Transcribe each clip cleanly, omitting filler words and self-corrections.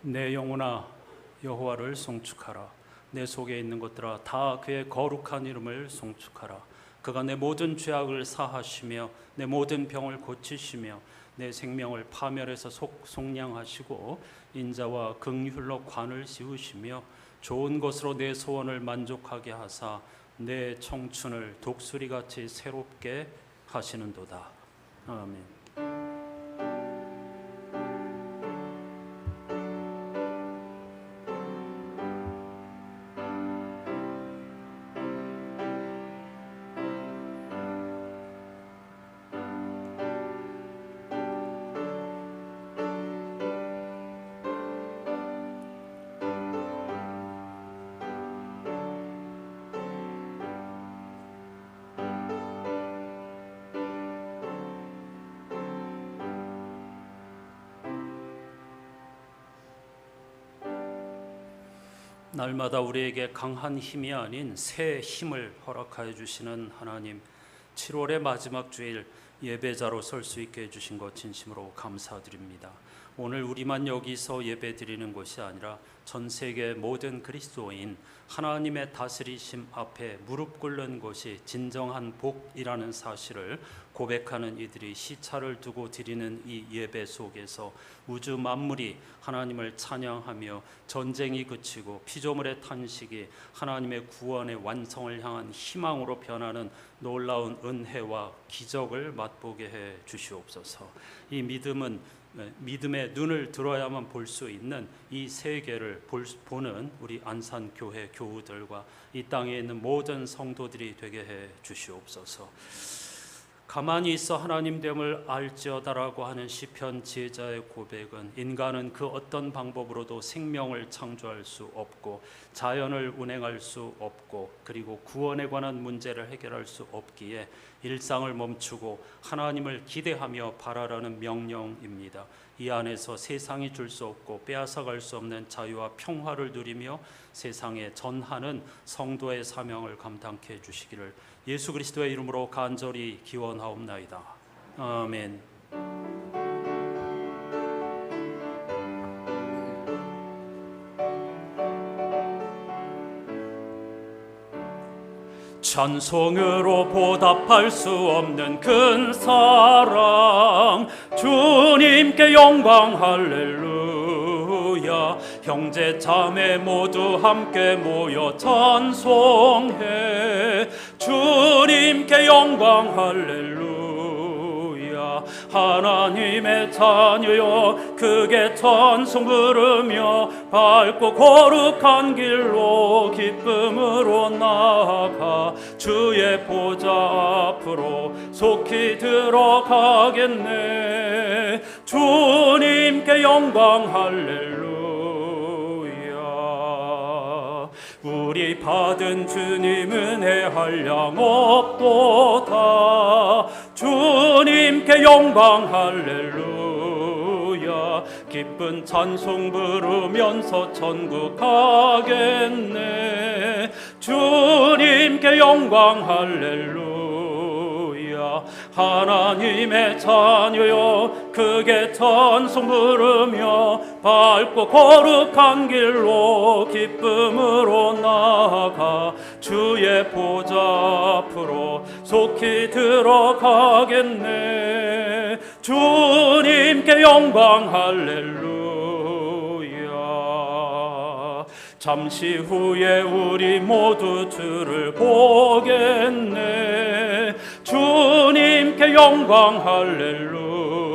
내 영혼아 여호와를 송축하라. 내 속에 있는 것들아 다 그의 거룩한 이름을 송축하라. 그가 내 모든 죄악을 사하시며 내 모든 병을 고치시며 내 생명을 파멸해서 속량하시고 인자와 긍휼로 관을 씌우시며 좋은 것으로 내 소원을 만족하게 하사 내 청춘을 독수리같이 새롭게 하시는도다. 아멘. 날마다 우리에게 강한 힘이 아닌 새 힘을 허락하여 주시는 하나님, 7월의 마지막 주일 예배자로 설 수 있게 해주신 것 진심으로 감사드립니다. 오늘 우리만 여기서 예배 드리는 것이 아니라 전 세계 모든 그리스도인 하나님의 다스리심 앞에 무릎 꿇는 것이 진정한 복이라는 사실을 고백하는 이들이 시차를 두고 드리는 이 예배 속에서 우주 만물이 하나님을 찬양하며 전쟁이 그치고 피조물의 탄식이 하나님의 구원의 완성을 향한 희망으로 변하는 놀라운 은혜와 기적을 맛보게 해 주시옵소서. 이 믿음의 눈을 들어야만 볼 수 있는 이 세계를 보는 우리 안산교회 교우들과 이 땅에 있는 모든 성도들이 되게 해 주시옵소서. 가만히 있어 하나님됨을 알지어다라고 하는 시편 지혜자의 고백은 인간은 그 어떤 방법으로도 생명을 창조할 수 없고 자연을 운행할 수 없고 그리고 구원에 관한 문제를 해결할 수 없기에 일상을 멈추고 하나님을 기대하며 바라라는 명령입니다. 이 안에서 세상이 줄 수 없고 빼앗아갈 수 없는 자유와 평화를 누리며 세상에 전하는 성도의 사명을 감당케 해주시기를 예수 그리스도의 이름으로 간절히 기원하옵나이다. 아멘. 찬송으로 보답할 수 없는 큰 사랑, 주님께 영광 할렐루야. 형제 자매 모두 함께 모여 찬송해. 주님께 영광 할렐루야. 하나님의 자녀여 크게 찬송 부르며 밝고 거룩한 길로 기쁨으로 나아가 주의 보좌 앞으로 속히 들어가겠네. 주님께 영광 할렐루야. 우리 받은 주님 은혜 한량 없도다. 주님께 영광 할렐루야. 기쁜 찬송 부르면서 천국 가겠네. 주님께 영광 할렐루야. 하나님의 자녀여 크게 찬송 부르며 밝고 거룩한 길로 기쁨으로 나아가 주의 보좌 앞으로 속히 들어가겠네. 주님께 영광 할렐루야. 잠시 후에 우리 모두 주를 보겠네. 주님께 영광 할렐루야.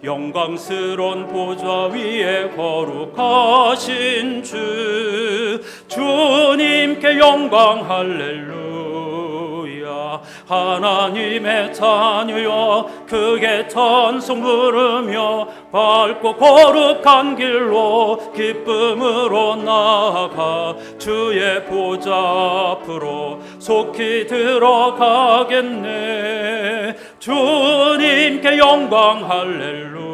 영광스러운 보좌 위에 거룩하신 주, 주님께 영광 할렐루야. 하나님의 자녀여 크게 찬송 부르며 밝고 거룩한 길로 기쁨으로 나아가 주의 보좌 앞으로 속히 들어가겠네. 주님께 영광 할렐루야.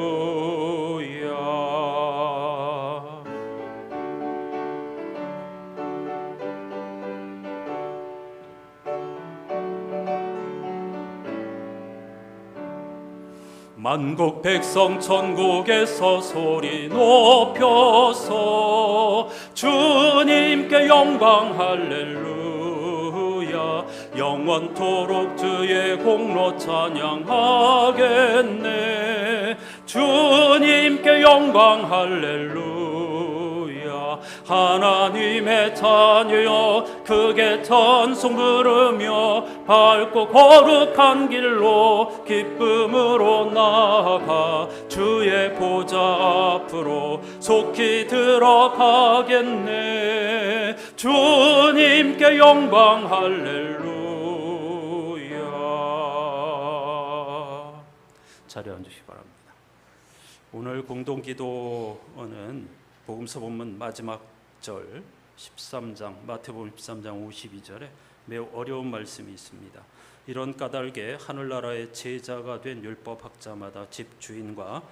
만국 백성 천국에서 소리 높여서 주님께 영광 할렐루야, 영원토록 주의 공로 찬양하겠네. 주님께 영광 할렐루야, 하나님의 자녀여 크게 찬송 부르며 밝고 거룩한 길로 기쁨으로 나아가 주의 보좌 앞으로 속히 들어가겠네. 주님께 영광 할렐루야. 자리에 앉으시기 바랍니다. 오늘 공동기도는 복음서 본문 마지막 절 13장, 마태복음 13장 52절에 매우 어려운 말씀이 있습니다. 이런 까닭에 하늘나라의 제자가 된 율법학자마다 집주인과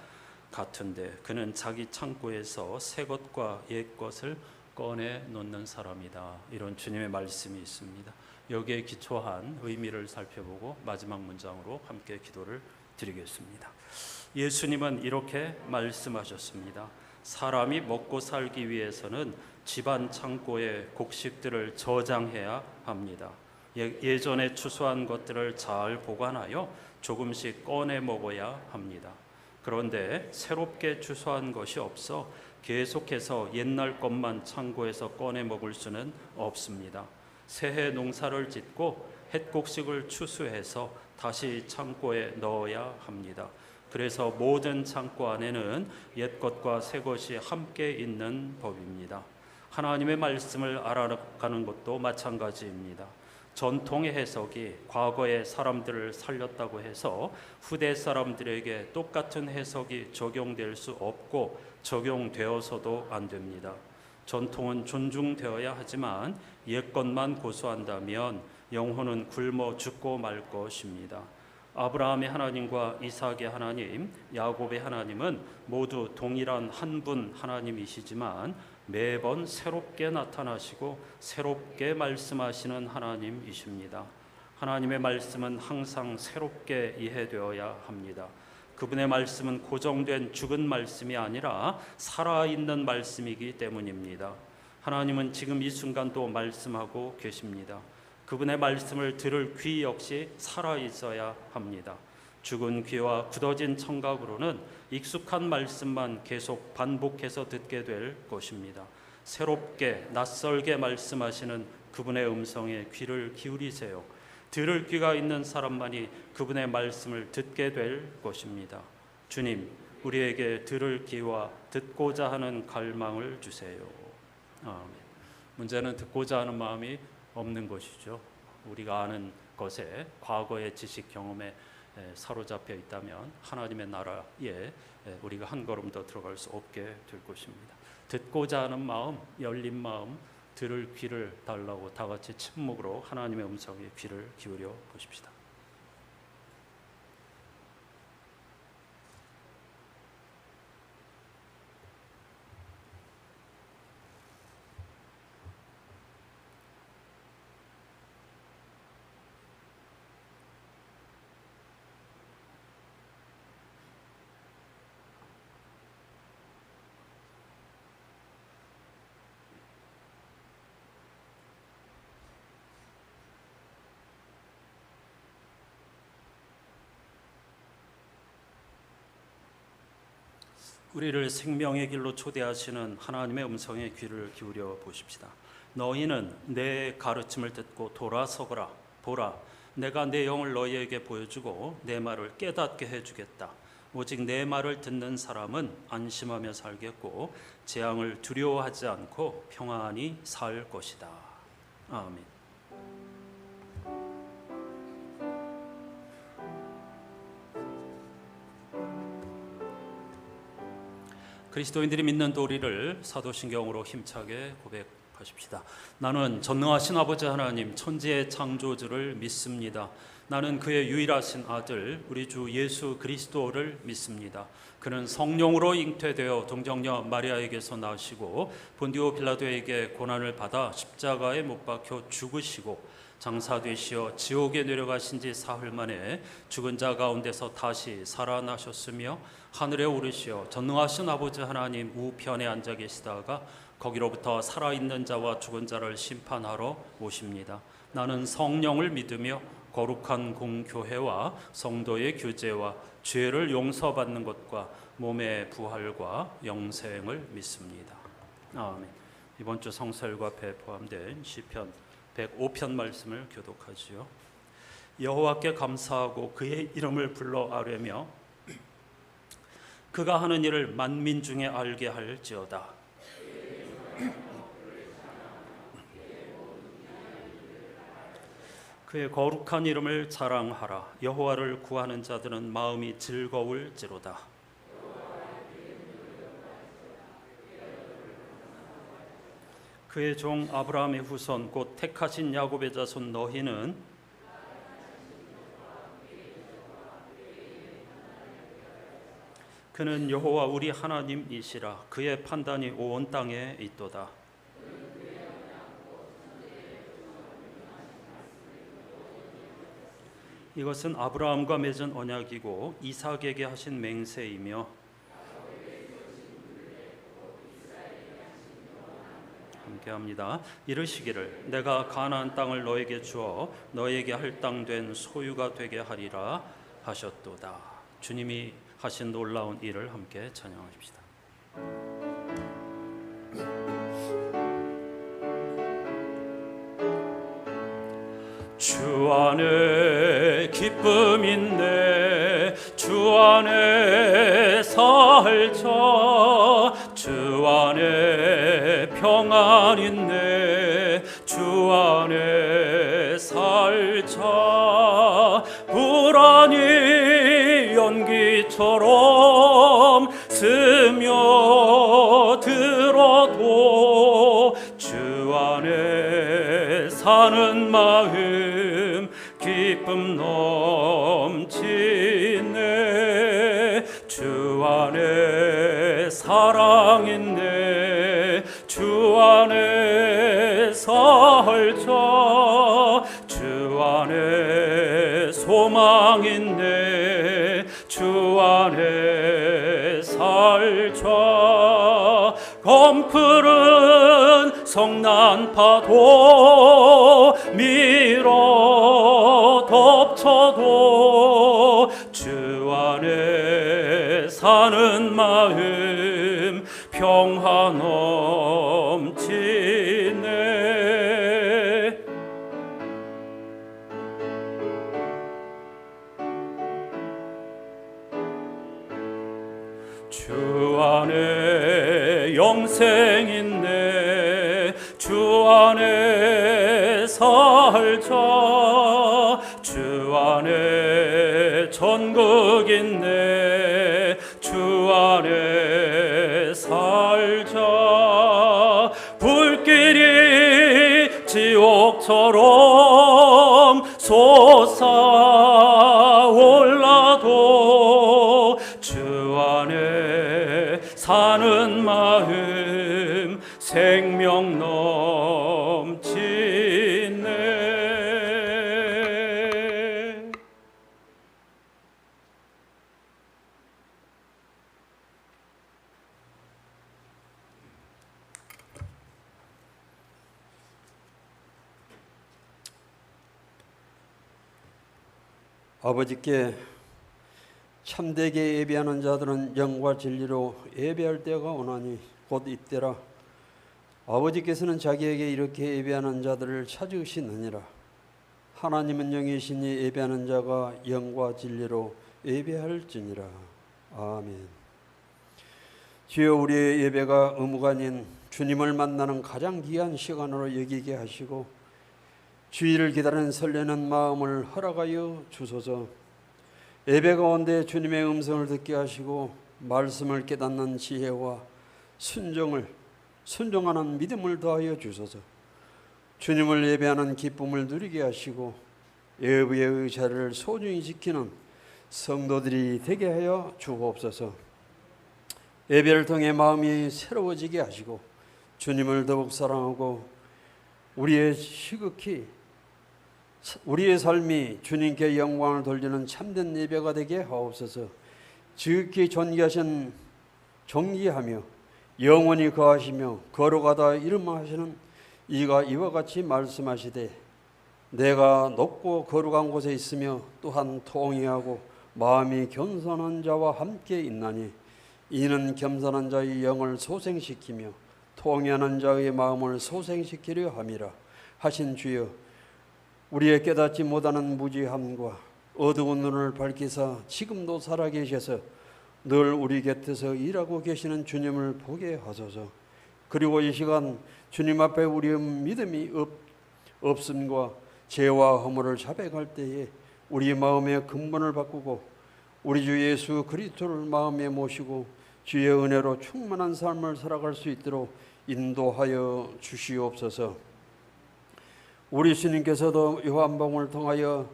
같은데 그는 자기 창고에서 새 것과 옛 것을 꺼내 놓는 사람이다. 이런 주님의 말씀이 있습니다. 여기에 기초한 의미를 살펴보고 마지막 문장으로 함께 기도를 드리겠습니다. 예수님은 이렇게 말씀하셨습니다. 사람이 먹고 살기 위해서는 집안 창고에 곡식들을 저장해야 합니다. 예전에 추수한 것들을 잘 보관하여 조금씩 꺼내 먹어야 합니다. 그런데 새롭게 추수한 것이 없어 계속해서 옛날 것만 창고에서 꺼내 먹을 수는 없습니다. 새해 농사를 짓고 햇곡식을 추수해서 다시 창고에 넣어야 합니다. 그래서 모든 창고 안에는 옛것과 새것이 함께 있는 법입니다. 하나님의 말씀을 알아가는 것도 마찬가지입니다. 전통의 해석이 과거의 사람들을 살렸다고 해서 후대 사람들에게 똑같은 해석이 적용될 수 없고 적용되어서도 안 됩니다. 전통은 존중되어야 하지만 옛것만 고수한다면 영혼은 굶어 죽고 말 것입니다. 아브라함의 하나님과 이삭의 하나님, 야곱의 하나님은 모두 동일한 한 분 하나님이시지만 매번 새롭게 나타나시고 새롭게 말씀하시는 하나님이십니다. 하나님의 말씀은 항상 새롭게 이해되어야 합니다. 그분의 말씀은 고정된 죽은 말씀이 아니라 살아있는 말씀이기 때문입니다. 하나님은 지금 이 순간도 말씀하고 계십니다. 그분의 말씀을 들을 귀 역시 살아있어야 합니다. 죽은 귀와 굳어진 청각으로는 익숙한 말씀만 계속 반복해서 듣게 될 것입니다. 새롭게 낯설게 말씀하시는 그분의 음성에 귀를 기울이세요. 들을 귀가 있는 사람만이 그분의 말씀을 듣게 될 것입니다. 주님, 우리에게 들을 귀와 듣고자 하는 갈망을 주세요. 아멘. 문제는 듣고자 하는 마음이 없는 것이죠. 우리가 아는 것에 과거의 지식 경험에 사로잡혀 있다면 하나님의 나라에 우리가 한 걸음 더 들어갈 수 없게 될 것입니다. 듣고자 하는 마음, 열린 마음, 들을 귀를 달라고 다 같이 침묵으로 하나님의 음성에 귀를 기울여 보십시다. 우리를 생명의 길로 초대하시는 하나님의 음성에 귀를 기울여 보십시다. 너희는 내 가르침을 듣고 돌아서거라. 보라, 내가 내 영을 너희에게 보여주고 내 말을 깨닫게 해주겠다. 오직 내 말을 듣는 사람은 안심하며 살겠고 재앙을 두려워하지 않고 평안히 살 것이다. 아멘. 그리스도인들이 믿는 도리를 사도신경으로 힘차게 고백하십시다. 나는 전능하신 아버지 하나님 천지의 창조주를 믿습니다. 나는 그의 유일하신 아들 우리 주 예수 그리스도를 믿습니다. 그는 성령으로 잉태되어 동정녀 마리아에게서 나시고 본디오 빌라도에게 고난을 받아 십자가에 못 박혀 죽으시고 장사되시어 지옥에 내려가신 지 사흘 만에 죽은 자 가운데서 다시 살아나셨으며 하늘에 오르시어 전능하신 아버지 하나님 우편에 앉아 계시다가 거기로부터 살아있는 자와 죽은 자를 심판하러 오십니다. 나는 성령을 믿으며 거룩한 공교회와 성도의 규제와 죄를 용서받는 것과 몸의 부활과 영생을 믿습니다. 아멘. 이번 주 성설과 포함된 시편 105편 말씀을 교독하지요. 여호와께 감사하고 그의 이름을 불러 아뢰며 그가 하는 일을 만민 중에 알게 할지어다. 그의 거룩한 이름을 자랑하라. 여호와를 구하는 자들은 마음이 즐거울지로다. 그의 종 아브라함의 후손 곧 택하신 야곱의 자손 너희는 그는 여호와 우리 하나님이시라. 그의 판단이 온 땅에 있도다. 이것은 아브라함과 맺은 언약이고 이삭에게 하신 맹세이며 함께합니다. 이르시기를 내가 가나안 땅을 너에게 주어 너에게 할당된 소유가 되게 하리라 하셨도다. 주님이 하신 놀라운 일을 함께 찬양하십시다. 주 안에 기쁨 있네 주 안에 살자 주 안에 평안 있네 주 안에 살자 불안이 연기처럼 스며들어도 주 안에 사는 마음 기쁨 넘치네 주 안에 사랑 있네 주 안에 살자 주 안에 소망 있네 주 안에 살자 검푸른 성난파도 밀어 덮쳐도 주 안에 사는 마음 평화 넘치네 주 안에 영생 있네 주 안에 살자 주 안에 천국 있네 주 안에 살자 불길이 지옥처럼 솟아올라도 주 안에 사는 마음 생명 넘치네 아버지께 참되게 예배하는 자들은 영과 진리로 예배할 때가 오나니 곧 이때라. 아버지께서는 자기에게 이렇게 예배하는 자들을 찾으시느니라. 하나님은 영이시니 예배하는 자가 영과 진리로 예배할지니라. 아멘. 주여, 우리의 예배가 의무가 아닌 주님을 만나는 가장 귀한 시간으로 여기게 하시고 주일을 기다리는 설레는 마음을 허락하여 주소서. 예배 가운데 주님의 음성을 듣게 하시고 말씀을 깨닫는 지혜와 순종하는 믿음을 더하여 주소서. 주님을 예배하는 기쁨을 누리게 하시고 예배의 의자를 소중히 지키는 성도들이 되게 하여 주옵소서. 예배를 통해 마음이 새로워지게 하시고 주님을 더욱 사랑하고 우리의 시극히 우리의 삶이 주님께 영광을 돌리는 참된 예배가 되게 하옵소서. 지극히 존귀하며 영원히 거하시며 거룩하다 이름하시는 이가 이와 같이 말씀하시되 내가 높고 거룩한 곳에 있으며 또한 통회하고 마음이 겸손한 자와 함께 있나니 이는 겸손한 자의 영을 소생시키며 통회하는 자의 마음을 소생시키려 함이라 하신 주여, 우리의 깨닫지 못하는 무지함과 어두운 눈을 밝히사 지금도 살아계셔서 늘 우리 곁에서 일하고 계시는 주님을 보게 하소서. 그리고 이 시간 주님 앞에 우리의 믿음이 없음과 죄와 허물을 자백할 때에 우리 마음의 근본을 바꾸고 우리 주 예수 그리스도를 마음에 모시고 주의 은혜로 충만한 삶을 살아갈 수 있도록 인도하여 주시옵소서. 우리 주님께서도 요한복음을 통하여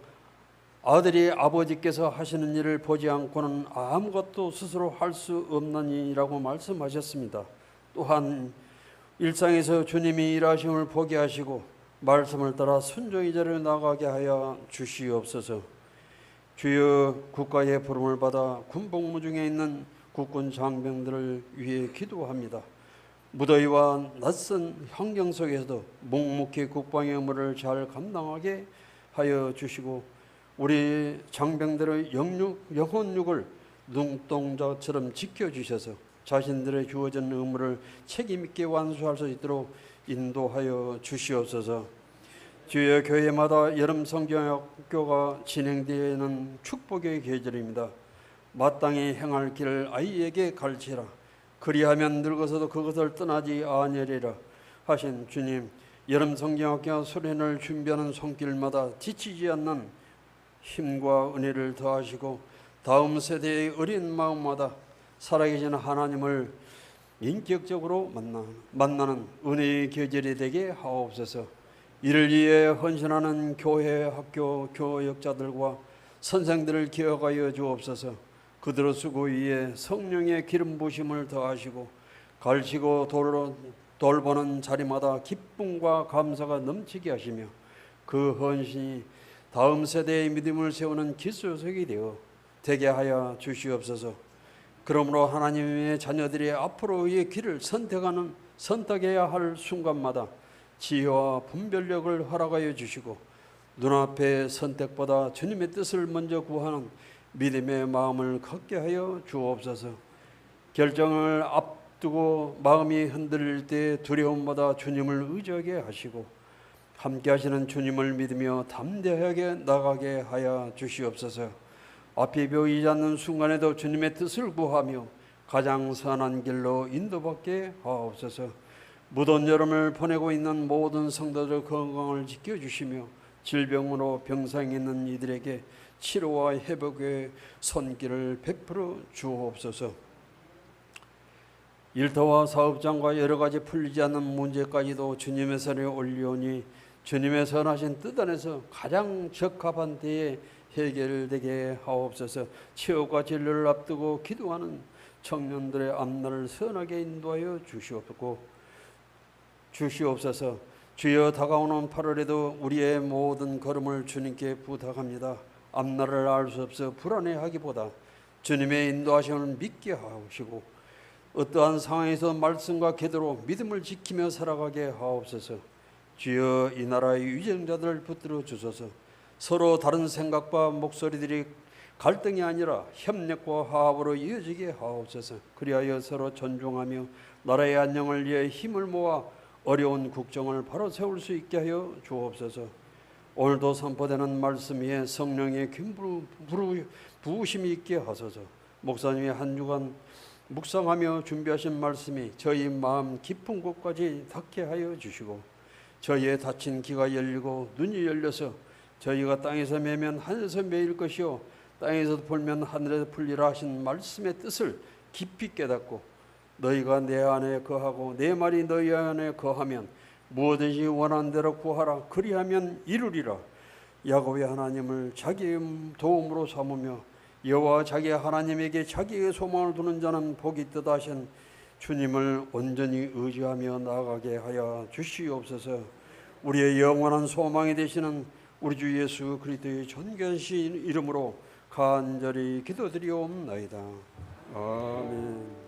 아들이 아버지께서 하시는 일을 보지 않고는 아무것도 스스로 할 수 없나니라고 말씀하셨습니다. 또한 일상에서 주님이 일하심을 보게 하시고 말씀을 따라 순종의 자리로 나가게 하여 주시옵소서. 주여, 국가의 부름을 받아 군복무 중에 있는 국군 장병들을 위해 기도합니다. 무더위와 낯선 환경 속에서도 묵묵히 국방의 의무를 잘 감당하게 하여 주시고 우리 장병들의 영혼육을 눈동자처럼 지켜주셔서 자신들의 주어진 의무를 책임있게 완수할 수 있도록 인도하여 주시옵소서. 주여, 교회마다 여름 성경학교가 진행되는 축복의 계절입니다. 마땅히 행할 길을 아이에게 가르치라. 그리하면 늙어서도 그것을 떠나지 아니하리라 하신 주님, 여름 성경학교 수련을 준비하는 손길마다 지치지 않는 힘과 은혜를 더하시고 다음 세대의 어린 마음마다 살아계신 하나님을 인격적으로 만나는 은혜의 계절이 되게 하옵소서. 이를 위해 헌신하는 교회, 학교, 교역자들과 선생들을 기억하여 주옵소서. 그들의 수고 위에 성령의 기름 부심을 더하시고 가르치고 돌보는 자리마다 기쁨과 감사가 넘치게 하시며 그 헌신이 다음 세대의 믿음을 세우는 기초석이 되게 하여 주시옵소서. 그러므로 하나님의 자녀들이 앞으로의 길을 선택해야 할 순간마다 지혜와 분별력을 허락하여 주시고 눈앞의 선택보다 주님의 뜻을 먼저 구하는 믿음의 마음을 갖게 하여 주옵소서. 결정을 앞두고 마음이 흔들릴 때 두려움보다 주님을 의지하게 하시고 함께 하시는 주님을 믿으며 담대하게 나가게 하여 주시옵소서. 앞이 보이지 않는 순간에도 주님의 뜻을 구하며 가장 선한 길로 인도받게 하옵소서. 무더운 여름을 보내고 있는 모든 성도들 건강을 지켜주시며 질병으로 병상에 있는 이들에게 치료와 회복의 손길을 베풀어 주옵소서. 일터와 사업장과 여러 가지 풀리지 않는 문제까지도 주님의 손에 올리오니 주님의 선하신 뜻 안에서 가장 적합한 때에 해결되게 하옵소서. 치유와 진료를 앞두고 기도하는 청년들의 앞날을 선하게 인도하여 주시옵소서. 주여, 다가오는 8월에도 우리의 모든 걸음을 주님께 부탁합니다. 앞날을 알 수 없어 불안해하기보다 주님의 인도하심을 믿게 하시고 어떠한 상황에서 말씀과 기도로 믿음을 지키며 살아가게 하옵소서. 주여, 이 나라의 위정자들을 붙들어 주소서. 서로 다른 생각과 목소리들이 갈등이 아니라 협력과 화합으로 이어지게 하옵소서. 그리하여 서로 존중하며 나라의 안녕을 위해 힘을 모아 어려운 국정을 바로 세울 수 있게 하여 주옵소서. 오늘도 선포되는 말씀 위에 성령의 부으심이 있게 하소서. 목사님이 한 주간 묵상하며 준비하신 말씀이 저희 마음 깊은 곳까지 닿게 하여 주시고 저희의 닫힌 귀가 열리고 눈이 열려서 저희가 땅에서 매면 하늘에서 매일 것이요 땅에서 풀면 하늘에서 풀리라 하신 말씀의 뜻을 깊이 깨닫고 너희가 내 안에 거하고 내 말이 너희 안에 거하면 무엇든지 원하는 대로 구하라. 그리하면 이루리라. 야곱의 하나님을 자기의 도움으로 삼으며 여호와 자기 하나님에게 자기의 소망을 두는 자는 복이 있도다 하신 주님을 온전히 의지하며 나아가게 하여 주시옵소서. 우리의 영원한 소망이 되시는 우리 주 예수 그리스도의 존귀하신 이름으로 간절히 기도드리옵나이다. 아멘.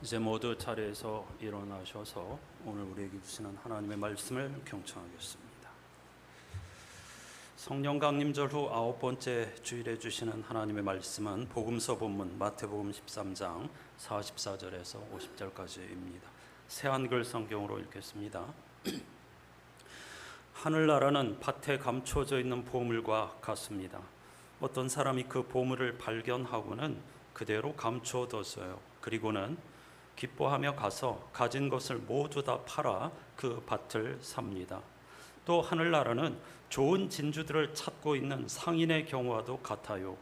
이제 모두 자리에서 일어나셔서 오늘 우리에게 주시는 하나님의 말씀을 경청하겠습니다. 성령 강림절 후 9번째 주일에 주시는 하나님의 말씀은 복음서 본문 마태복음 13장 44절에서 50절까지입니다. 새 한글 성경으로 읽겠습니다. 하늘나라는 밭에 감춰져 있는 보물과 같습니다. 어떤 사람이 그 보물을 발견하고는 그대로 감춰뒀어요. 그리고는 기뻐하며 가서 가진 것을 모두 다 팔아 그 밭을 삽니다. 또 하늘나라는 좋은 진주들을 찾고 있는 상인의 경우와도 같아요.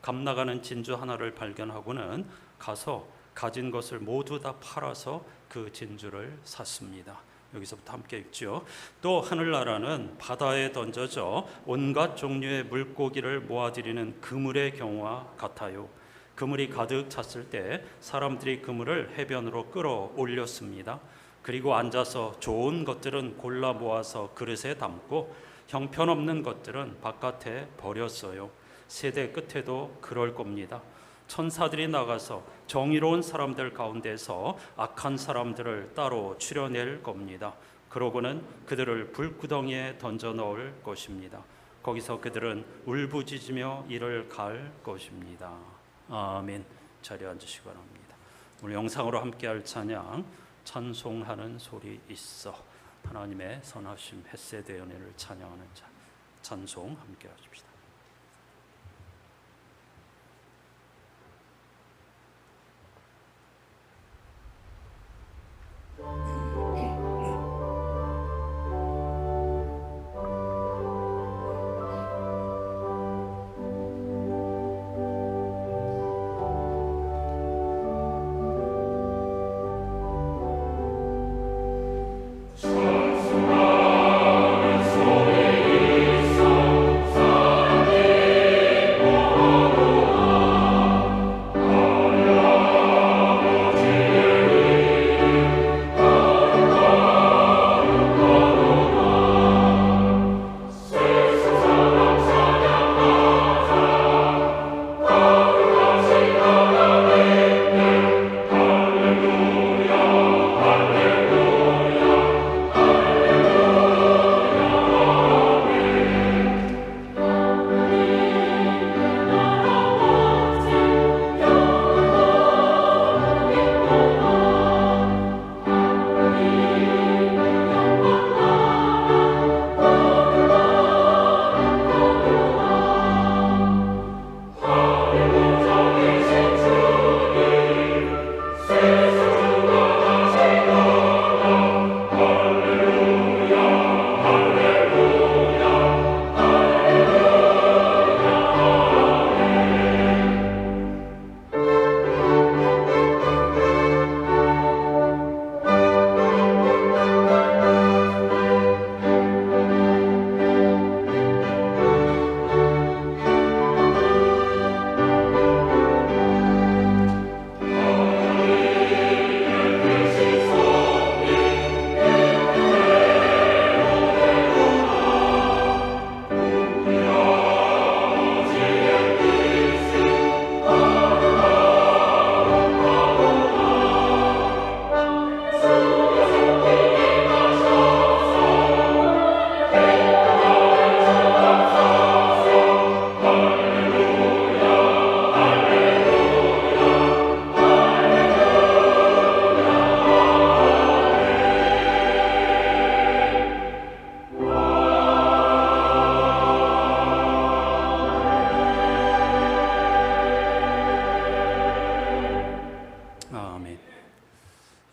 값나가는 진주 하나를 발견하고는 가서 가진 것을 모두 다 팔아서 그 진주를 샀습니다. 여기서부터 함께 읽죠. 또 하늘나라는 바다에 던져져 온갖 종류의 물고기를 모아들이는 그물의 경우와 같아요. 그물이 가득 찼을 때 사람들이 그물을 해변으로 끌어올렸습니다. 그리고 앉아서 좋은 것들은 골라 모아서 그릇에 담고 형편없는 것들은 바깥에 버렸어요. 세대 끝에도 그럴 겁니다. 천사들이 나가서 정의로운 사람들 가운데서 악한 사람들을 따로 추려낼 겁니다. 그러고는 그들을 불구덩이에 던져 넣을 것입니다. 거기서 그들은 울부짖으며 이를 갈 것입니다. 아멘. 자리에 앉으시기 바랍니다. 오늘 영상으로 함께할 찬양 찬송하는 소리 있어. 하나님의 선하심 헤세드 연애를 찬양하는 찬송 함께 하십시다.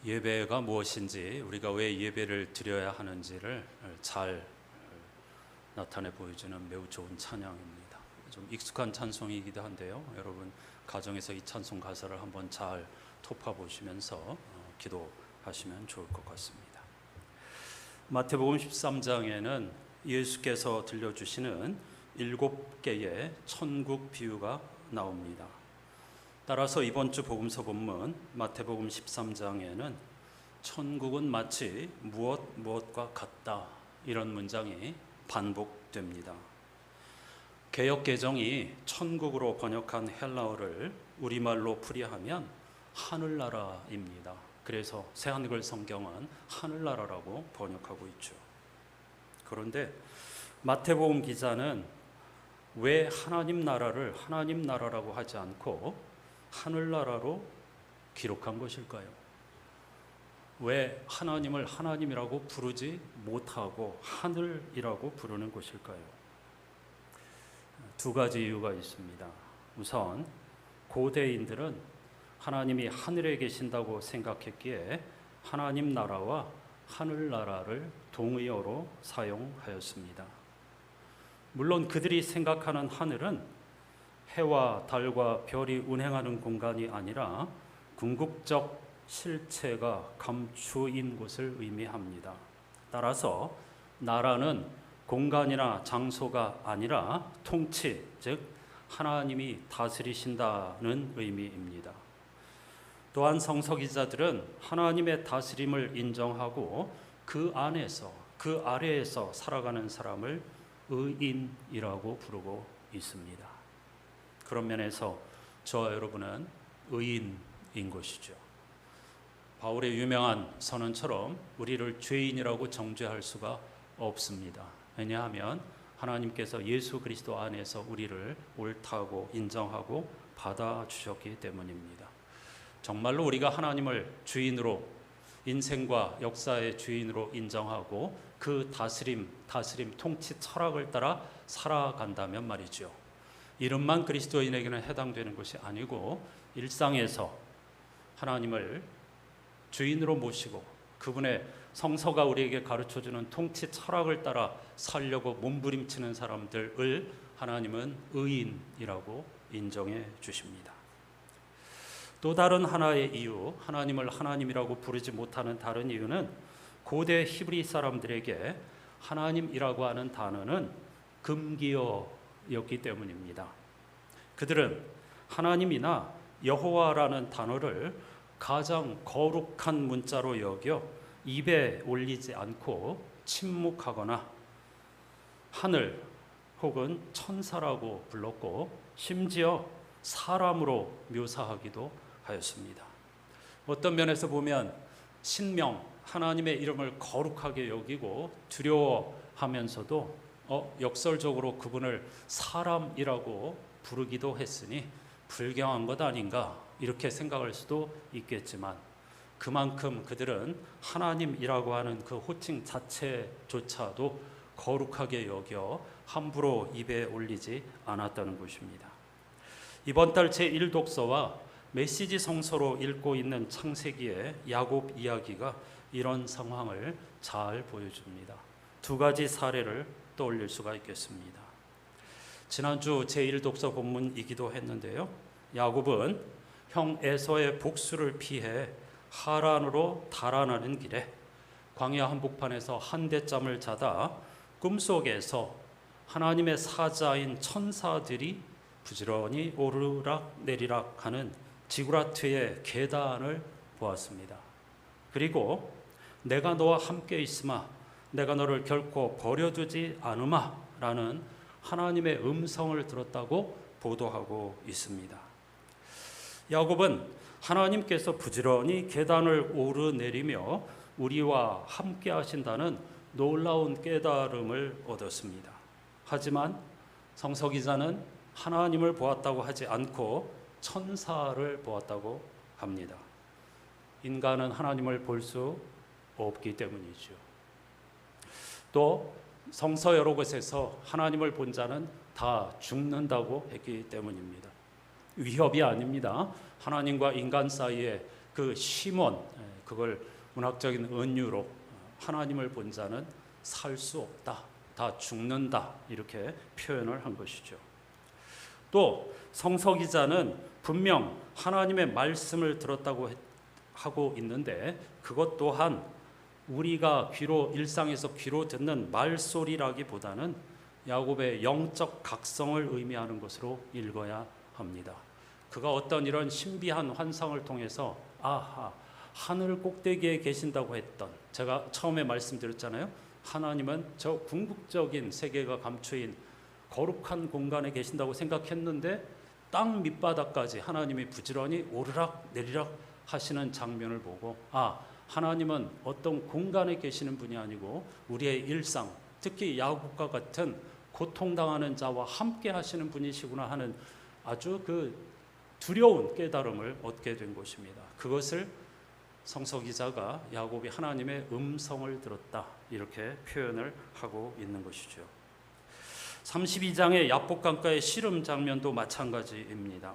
예배가 무엇인지, 우리가 왜 예배를 드려야 하는지를 잘 나타내 보여주는 매우 좋은 찬양입니다. 좀 익숙한 찬송이기도 한데요. 여러분 가정에서 이 찬송 가사를 한번 잘 토파보시면서 기도하시면 좋을 것 같습니다. 마태복음 13장에는 예수께서 들려주시는 7개의 천국 비유가 나옵니다. 따라서 이번 주 복음서 본문 마태복음 13장에는 천국은 마치 무엇과 같다, 이런 문장이 반복됩니다. 개역개정이 천국으로 번역한 헬라어를 우리말로 풀이하면 하늘나라입니다. 그래서 새한글 성경은 하늘나라라고 번역하고 있죠. 그런데 마태복음 기자는 왜 하나님 나라를 하나님 나라라고 하지 않고 하늘나라로 기록한 것일까요? 왜 하나님을 하나님이라고 부르지 못하고 하늘이라고 부르는 것일까요? 두 가지 이유가 있습니다. 우선 고대인들은 하나님이 하늘에 계신다고 생각했기에 하나님 나라와 하늘나라를 동의어로 사용하였습니다. 물론 그들이 생각하는 하늘은 해와 달과 별이 운행하는 공간이 아니라 궁극적 실체가 감추인 곳을 의미합니다. 따라서 나라는 공간이나 장소가 아니라 통치, 즉 하나님이 다스리신다는 의미입니다. 또한 성서 기자들은 하나님의 다스림을 인정하고 그 안에서, 그 아래에서 살아가는 사람을 의인이라고 부르고 있습니다. 그런 면에서 저와 여러분은 의인인 것이죠. 바울의 유명한 선언처럼 우리를 죄인이라고 정죄할 수가 없습니다. 왜냐하면 하나님께서 예수 그리스도 안에서 우리를 옳다고 인정하고 받아주셨기 때문입니다. 정말로 우리가 하나님을 주인으로, 인생과 역사의 주인으로 인정하고 그 다스림, 통치 철학을 따라 살아간다면 말이죠. 이름만 그리스도인에게는 해당되는 것이 아니고 일상에서 하나님을 주인으로 모시고 그분의 성서가 우리에게 가르쳐주는 통치 철학을 따라 살려고 몸부림치는 사람들을 하나님은 의인이라고 인정해 주십니다. 또 다른 하나의 이유, 하나님을 하나님이라고 부르지 못하는 다른 이유는 고대 히브리 사람들에게 하나님이라고 하는 단어는 금기어였기 때문입니다. 그들은 하나님이나 여호와라는 단어를 가장 거룩한 문자로 여겨 입에 올리지 않고 침묵하거나 하늘 혹은 천사라고 불렀고 심지어 사람으로 묘사하기도 하였습니다. 어떤 면에서 보면 신명, 하나님의 이름을 거룩하게 여기고 두려워하면서도 역설적으로 그분을 사람이라고 부르기도 했으니 불경한 것 아닌가, 이렇게 생각할 수도 있겠지만 그만큼 그들은 하나님이라고 하는 그 호칭 자체조차도 거룩하게 여겨 함부로 입에 올리지 않았다는 것입니다. 이번 달 제1독서와 메시지 성서로 읽고 있는 창세기의 야곱 이야기가 이런 상황을 잘 보여줍니다. 두 가지 사례를 떠올릴 수가 있겠습니다. 지난주 제1독서 본문이기도 했는데요. 야곱은 형 에서의 복수를 피해 하란으로 달아나는 길에 광야 한복판에서 한대잠을 자다 꿈속에서 하나님의 사자인 천사들이 부지런히 오르락 내리락 하는 지구라트의 계단을 보았습니다. 그리고 내가 너와 함께 있으마, 내가 너를 결코 버려두지 않으마 라는 하나님의 음성을 들었다고 보도하고 있습니다. 야곱은 하나님께서 부지런히 계단을 오르내리며 우리와 함께 하신다는 놀라운 깨달음을 얻었습니다. 하지만 성서 기자는 하나님을 보았다고 하지 않고 천사를 보았다고 합니다. 인간은 하나님을 볼 수 없기 때문이죠. 또 성서 여러 곳에서 하나님을 본 자는 다 죽는다고 했기 때문입니다. 위협이 아닙니다. 하나님과 인간 사이의 그 심원, 그걸 문학적인 은유로 하나님을 본 자는 살 수 없다, 다 죽는다, 이렇게 표현을 한 것이죠. 또 성서 기자는 분명 하나님의 말씀을 들었다고 하고 있는데 그것 또한 우리가 일상에서 귀로 듣는 말소리라기보다는 야곱의 영적 각성을 의미하는 것으로 읽어야 합니다. 그가 어떤 이런 신비한 환상을 통해서 아하, 하늘 꼭대기에 계신다고 했던, 제가 처음에 말씀드렸잖아요. 하나님은 저 궁극적인 세계가 감추인 거룩한 공간에 계신다고 생각했는데 땅 밑바닥까지 하나님이 부지런히 오르락 내리락 하시는 장면을 보고 하나님은 어떤 공간에 계시는 분이 아니고 우리의 일상, 특히 야곱과 같은 고통당하는 자와 함께 하시는 분이시구나 하는 아주 그 두려운 깨달음을 얻게 된 것입니다. 그것을 성서 기자가 야곱이 하나님의 음성을 들었다 이렇게 표현을 하고 있는 것이죠. 32장의 야복강가의 씨름 장면도 마찬가지입니다.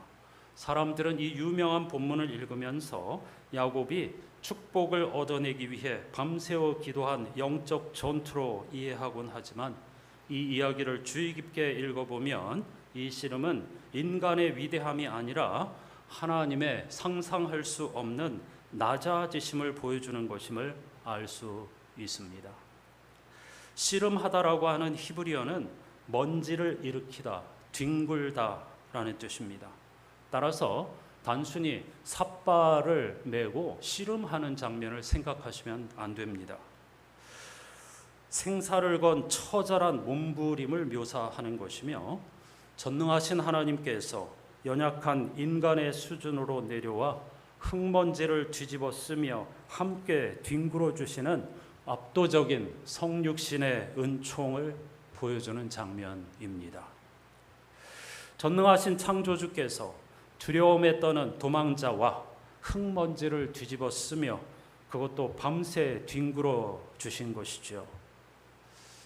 사람들은 이 유명한 본문을 읽으면서 야곱이 축복을 얻어내기 위해 밤새워 기도한 영적 전투로 이해하곤 하지만 이 이야기를 주의 깊게 읽어보면 이 씨름은 인간의 위대함이 아니라 하나님의 상상할 수 없는 낮아지심을 보여주는 것임을 알 수 있습니다. 씨름하다라고 하는 히브리어는 먼지를 일으키다, 뒹굴다라는 뜻입니다. 따라서 단순히 삿발을 메고 씨름하는 장면을 생각하시면 안 됩니다. 생사를 건 처절한 몸부림을 묘사하는 것이며 전능하신 하나님께서 연약한 인간의 수준으로 내려와 흙먼지를 뒤집어 쓰며 함께 뒹굴어 주시는 압도적인 성육신의 은총을 보여주는 장면입니다. 전능하신 창조주께서 두려움에 떠는 도망자와 흙먼지를 뒤집어 쓰며 그것도 밤새 뒹굴어 주신 것이죠.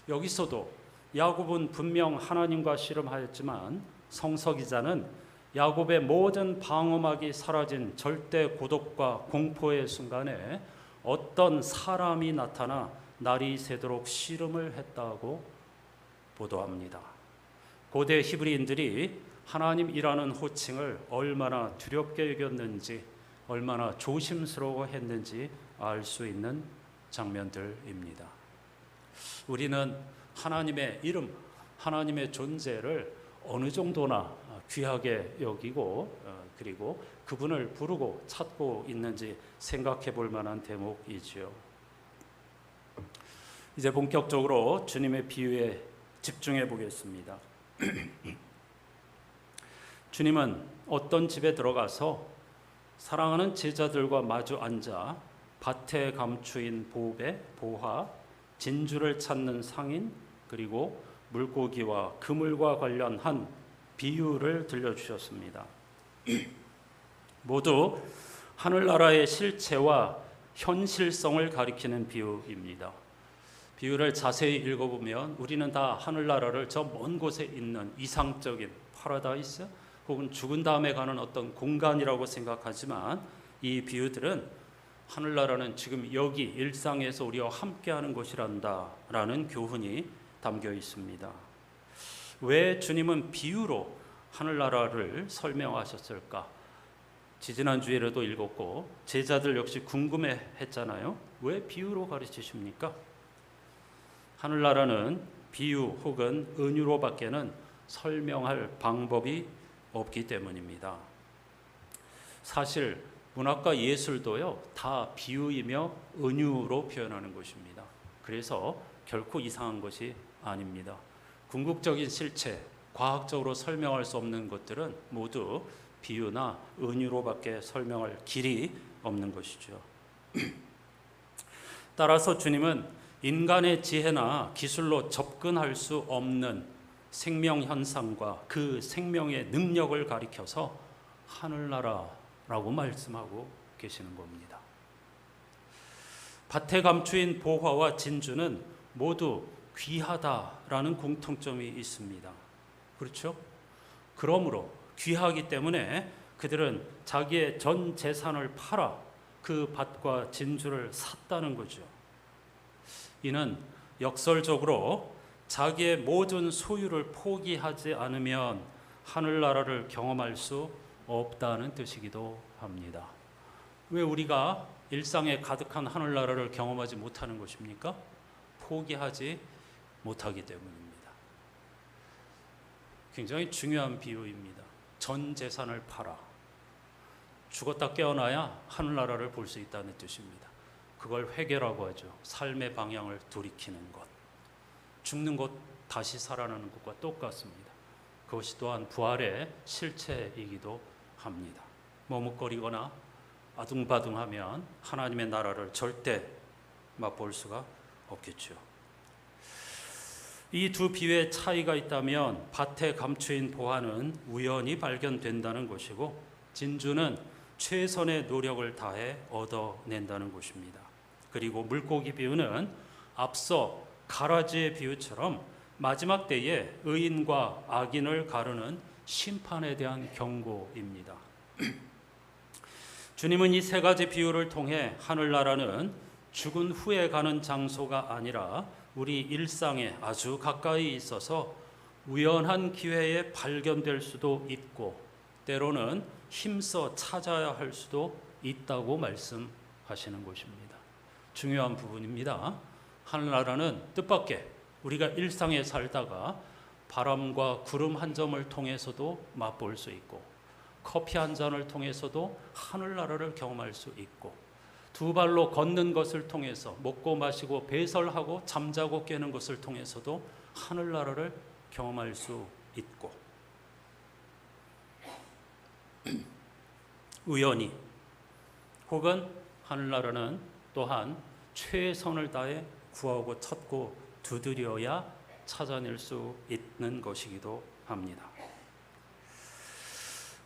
여기서도 야곱은 분명 하나님과 씨름하였지만 성서 기자는 야곱의 모든 방어막이 사라진 절대 고독과 공포의 순간에 어떤 사람이 나타나 날이 새도록 씨름을 했다고 보도합니다. 고대 히브리인들이 하나님이라는 호칭을 얼마나 두렵게 여겼는지, 얼마나 조심스러워했는지 알 수 있는 장면들입니다. 우리는 하나님의 이름, 하나님의 존재를 어느 정도나 귀하게 여기고 그리고 그분을 부르고 찾고 있는지 생각해 볼 만한 대목이지요. 이제 본격적으로 주님의 비유에 집중해 보겠습니다. 주님은 어떤 집에 들어가서 사랑하는 제자들과 마주 앉아 밭에 감추인 보배, 보화, 진주를 찾는 상인, 그리고 물고기와 그물과 관련한 비유를 들려주셨습니다. 모두 하늘나라의 실체와 현실성을 가리키는 비유입니다. 비유를 자세히 읽어보면 우리는 다 하늘나라를 저 먼 곳에 있는 이상적인 파라다이스 혹은 죽은 다음에 가는 어떤 공간이라고 생각하지만 이 비유들은 하늘나라는 지금 여기 일상에서 우리와 함께하는 곳이란다라는 교훈이 담겨 있습니다. 왜 주님은 비유로 하늘나라를 설명하셨을까? 지지난주에도 읽었고 제자들 역시 궁금해했잖아요. 왜 비유로 가르치십니까? 하늘나라는 비유 혹은 은유로밖에는 설명할 방법이 없기 때문입니다. 사실 문학과 예술도요 다 비유이며 은유로 표현하는 것입니다. 그래서 결코 이상한 것이 아닙니다. 궁극적인 실체, 과학적으로 설명할 수 없는 것들은 모두 비유나 은유로밖에 설명할 길이 없는 것이죠. 따라서 주님은 인간의 지혜나 기술로 접근할 수 없는 생명 현상과 그 생명의 능력을 가리켜서 하늘나라라고 말씀하고 계시는 겁니다. 밭에 감추인 보화와 진주는 모두 귀하다라는 공통점이 있습니다. 그렇죠? 그러므로 귀하기 때문에 그들은 자기의 전 재산을 팔아 그 밭과 진주를 샀다는 거죠. 이는 역설적으로 자기의 모든 소유를 포기하지 않으면 하늘나라를 경험할 수 없다는 뜻이기도 합니다. 왜 우리가 일상에 가득한 하늘나라를 경험하지 못하는 것입니까? 포기하지 못하기 때문입니다. 굉장히 중요한 비유입니다. 전 재산을 팔아 죽었다 깨어나야 하늘나라를 볼 수 있다는 뜻입니다. 그걸 회개라고 하죠. 삶의 방향을 돌이키는 것. 죽는 것 다시 살아나는 것과 똑같습니다. 그것이 또한 부활의 실체이기도 합니다. 머뭇거리거나 아둥바둥하면 하나님의 나라를 절대 맛볼 수가 없겠죠. 이 두 비유의 차이가 있다면 밭에 감추인 보화는 우연히 발견된다는 것이고 진주는 최선의 노력을 다해 얻어낸다는 것입니다. 그리고 물고기 비유는 앞서 가라지의 비유처럼 마지막 때에 의인과 악인을 가르는 심판에 대한 경고입니다. 주님은 이 세 가지 비유를 통해 하늘나라는 죽은 후에 가는 장소가 아니라 우리 일상에 아주 가까이 있어서 우연한 기회에 발견될 수도 있고 때로는 힘써 찾아야 할 수도 있다고 말씀하시는 것입니다. 중요한 부분입니다. 하늘나라는 뜻밖의 우리가 일상에 살다가 바람과 구름 한 점을 통해서도 맛볼 수 있고 커피 한 잔을 통해서도 하늘나라를 경험할 수 있고 두 발로 걷는 것을 통해서 먹고 마시고 배설하고 잠자고 깨는 것을 통해서도 하늘나라를 경험할 수 있고 우연히 혹은 하늘나라는 또한 최선을 다해 구하고 찾고 두드려야 찾아낼 수 있는 것이기도 합니다.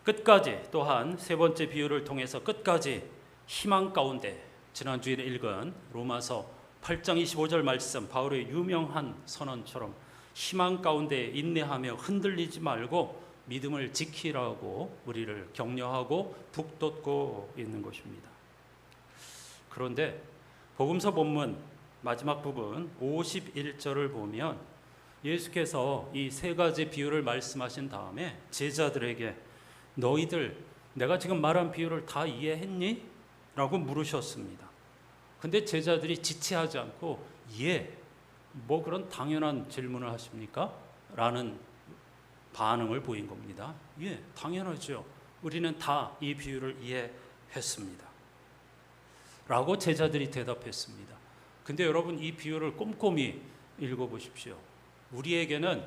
끝까지 또한 세 번째 비유를 통해서 끝까지 희망 가운데 지난주에 읽은 로마서 8장 25절 말씀 바울의 유명한 선언처럼 희망 가운데 인내하며 흔들리지 말고 믿음을 지키라고 우리를 격려하고 북돋고 있는 것입니다. 그런데 복음서 본문 마지막 부분 51절을 보면 예수께서 이 세 가지 비유를 말씀하신 다음에 제자들에게 너희들 내가 지금 말한 비유를 다 이해했니? 라고 물으셨습니다. 근데 제자들이 지체하지 않고 뭐 그런 당연한 질문을 하십니까? 라는 반응을 보인 겁니다. 당연하죠. 우리는 다 이 비유를 이해했습니다. 라고 제자들이 대답했습니다. 근데 여러분 이 비유를 꼼꼼히 읽어보십시오. 우리에게는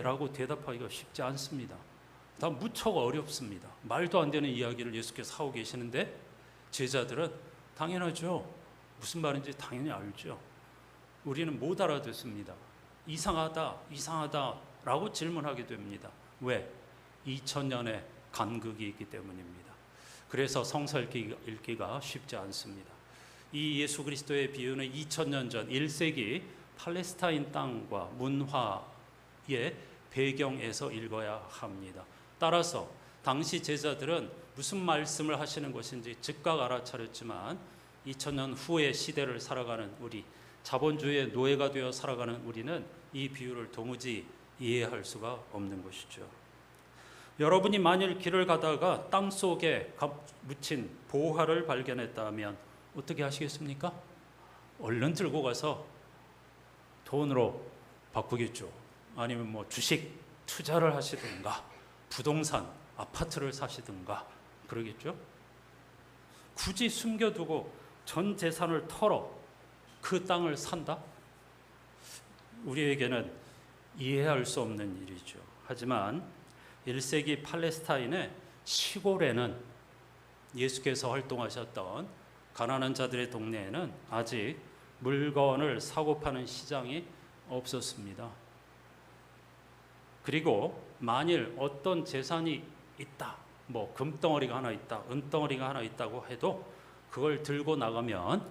라고 대답하기가 쉽지 않습니다. 다 무척 어렵습니다. 말도 안 되는 이야기를 예수께서 하고 계시는데 제자들은 당연하죠. 무슨 말인지 당연히 알죠. 우리는 못 알아듣습니다. 이상하다 라고 질문하게 됩니다. 왜? 2000년의 간극이 있기 때문입니다. 그래서 성서 읽기가 쉽지 않습니다. 이 예수 그리스도의 비유는 2000년 전 1세기 팔레스타인 땅과 문화의 배경에서 읽어야 합니다. 따라서 당시 제자들은 무슨 말씀을 하시는 것인지 즉각 알아차렸지만 2000년 후의 시대를 살아가는 우리, 자본주의의 노예가 되어 살아가는 우리는 이 비유를 도무지 이해할 수가 없는 것이죠. 여러분이 만일 길을 가다가 땅속에 묻힌 보화를 발견했다면 어떻게 하시겠습니까? 얼른 들고 가서 돈으로 바꾸겠죠. 아니면 뭐 주식 투자를 하시든가 부동산 아파트를 사시든가 그러겠죠. 굳이 숨겨두고 전 재산을 털어 그 땅을 산다? 우리에게는 이해할 수 없는 일이죠. 하지만 1세기 팔레스타인의 시골에는 예수께서 활동하셨던 가난한 자들의 동네에는 아직 물건을 사고 파는 시장이 없었습니다. 그리고 만일 어떤 재산이 있다, 뭐 금덩어리가 하나 있다, 은덩어리가 하나 있다고 해도 그걸 들고 나가면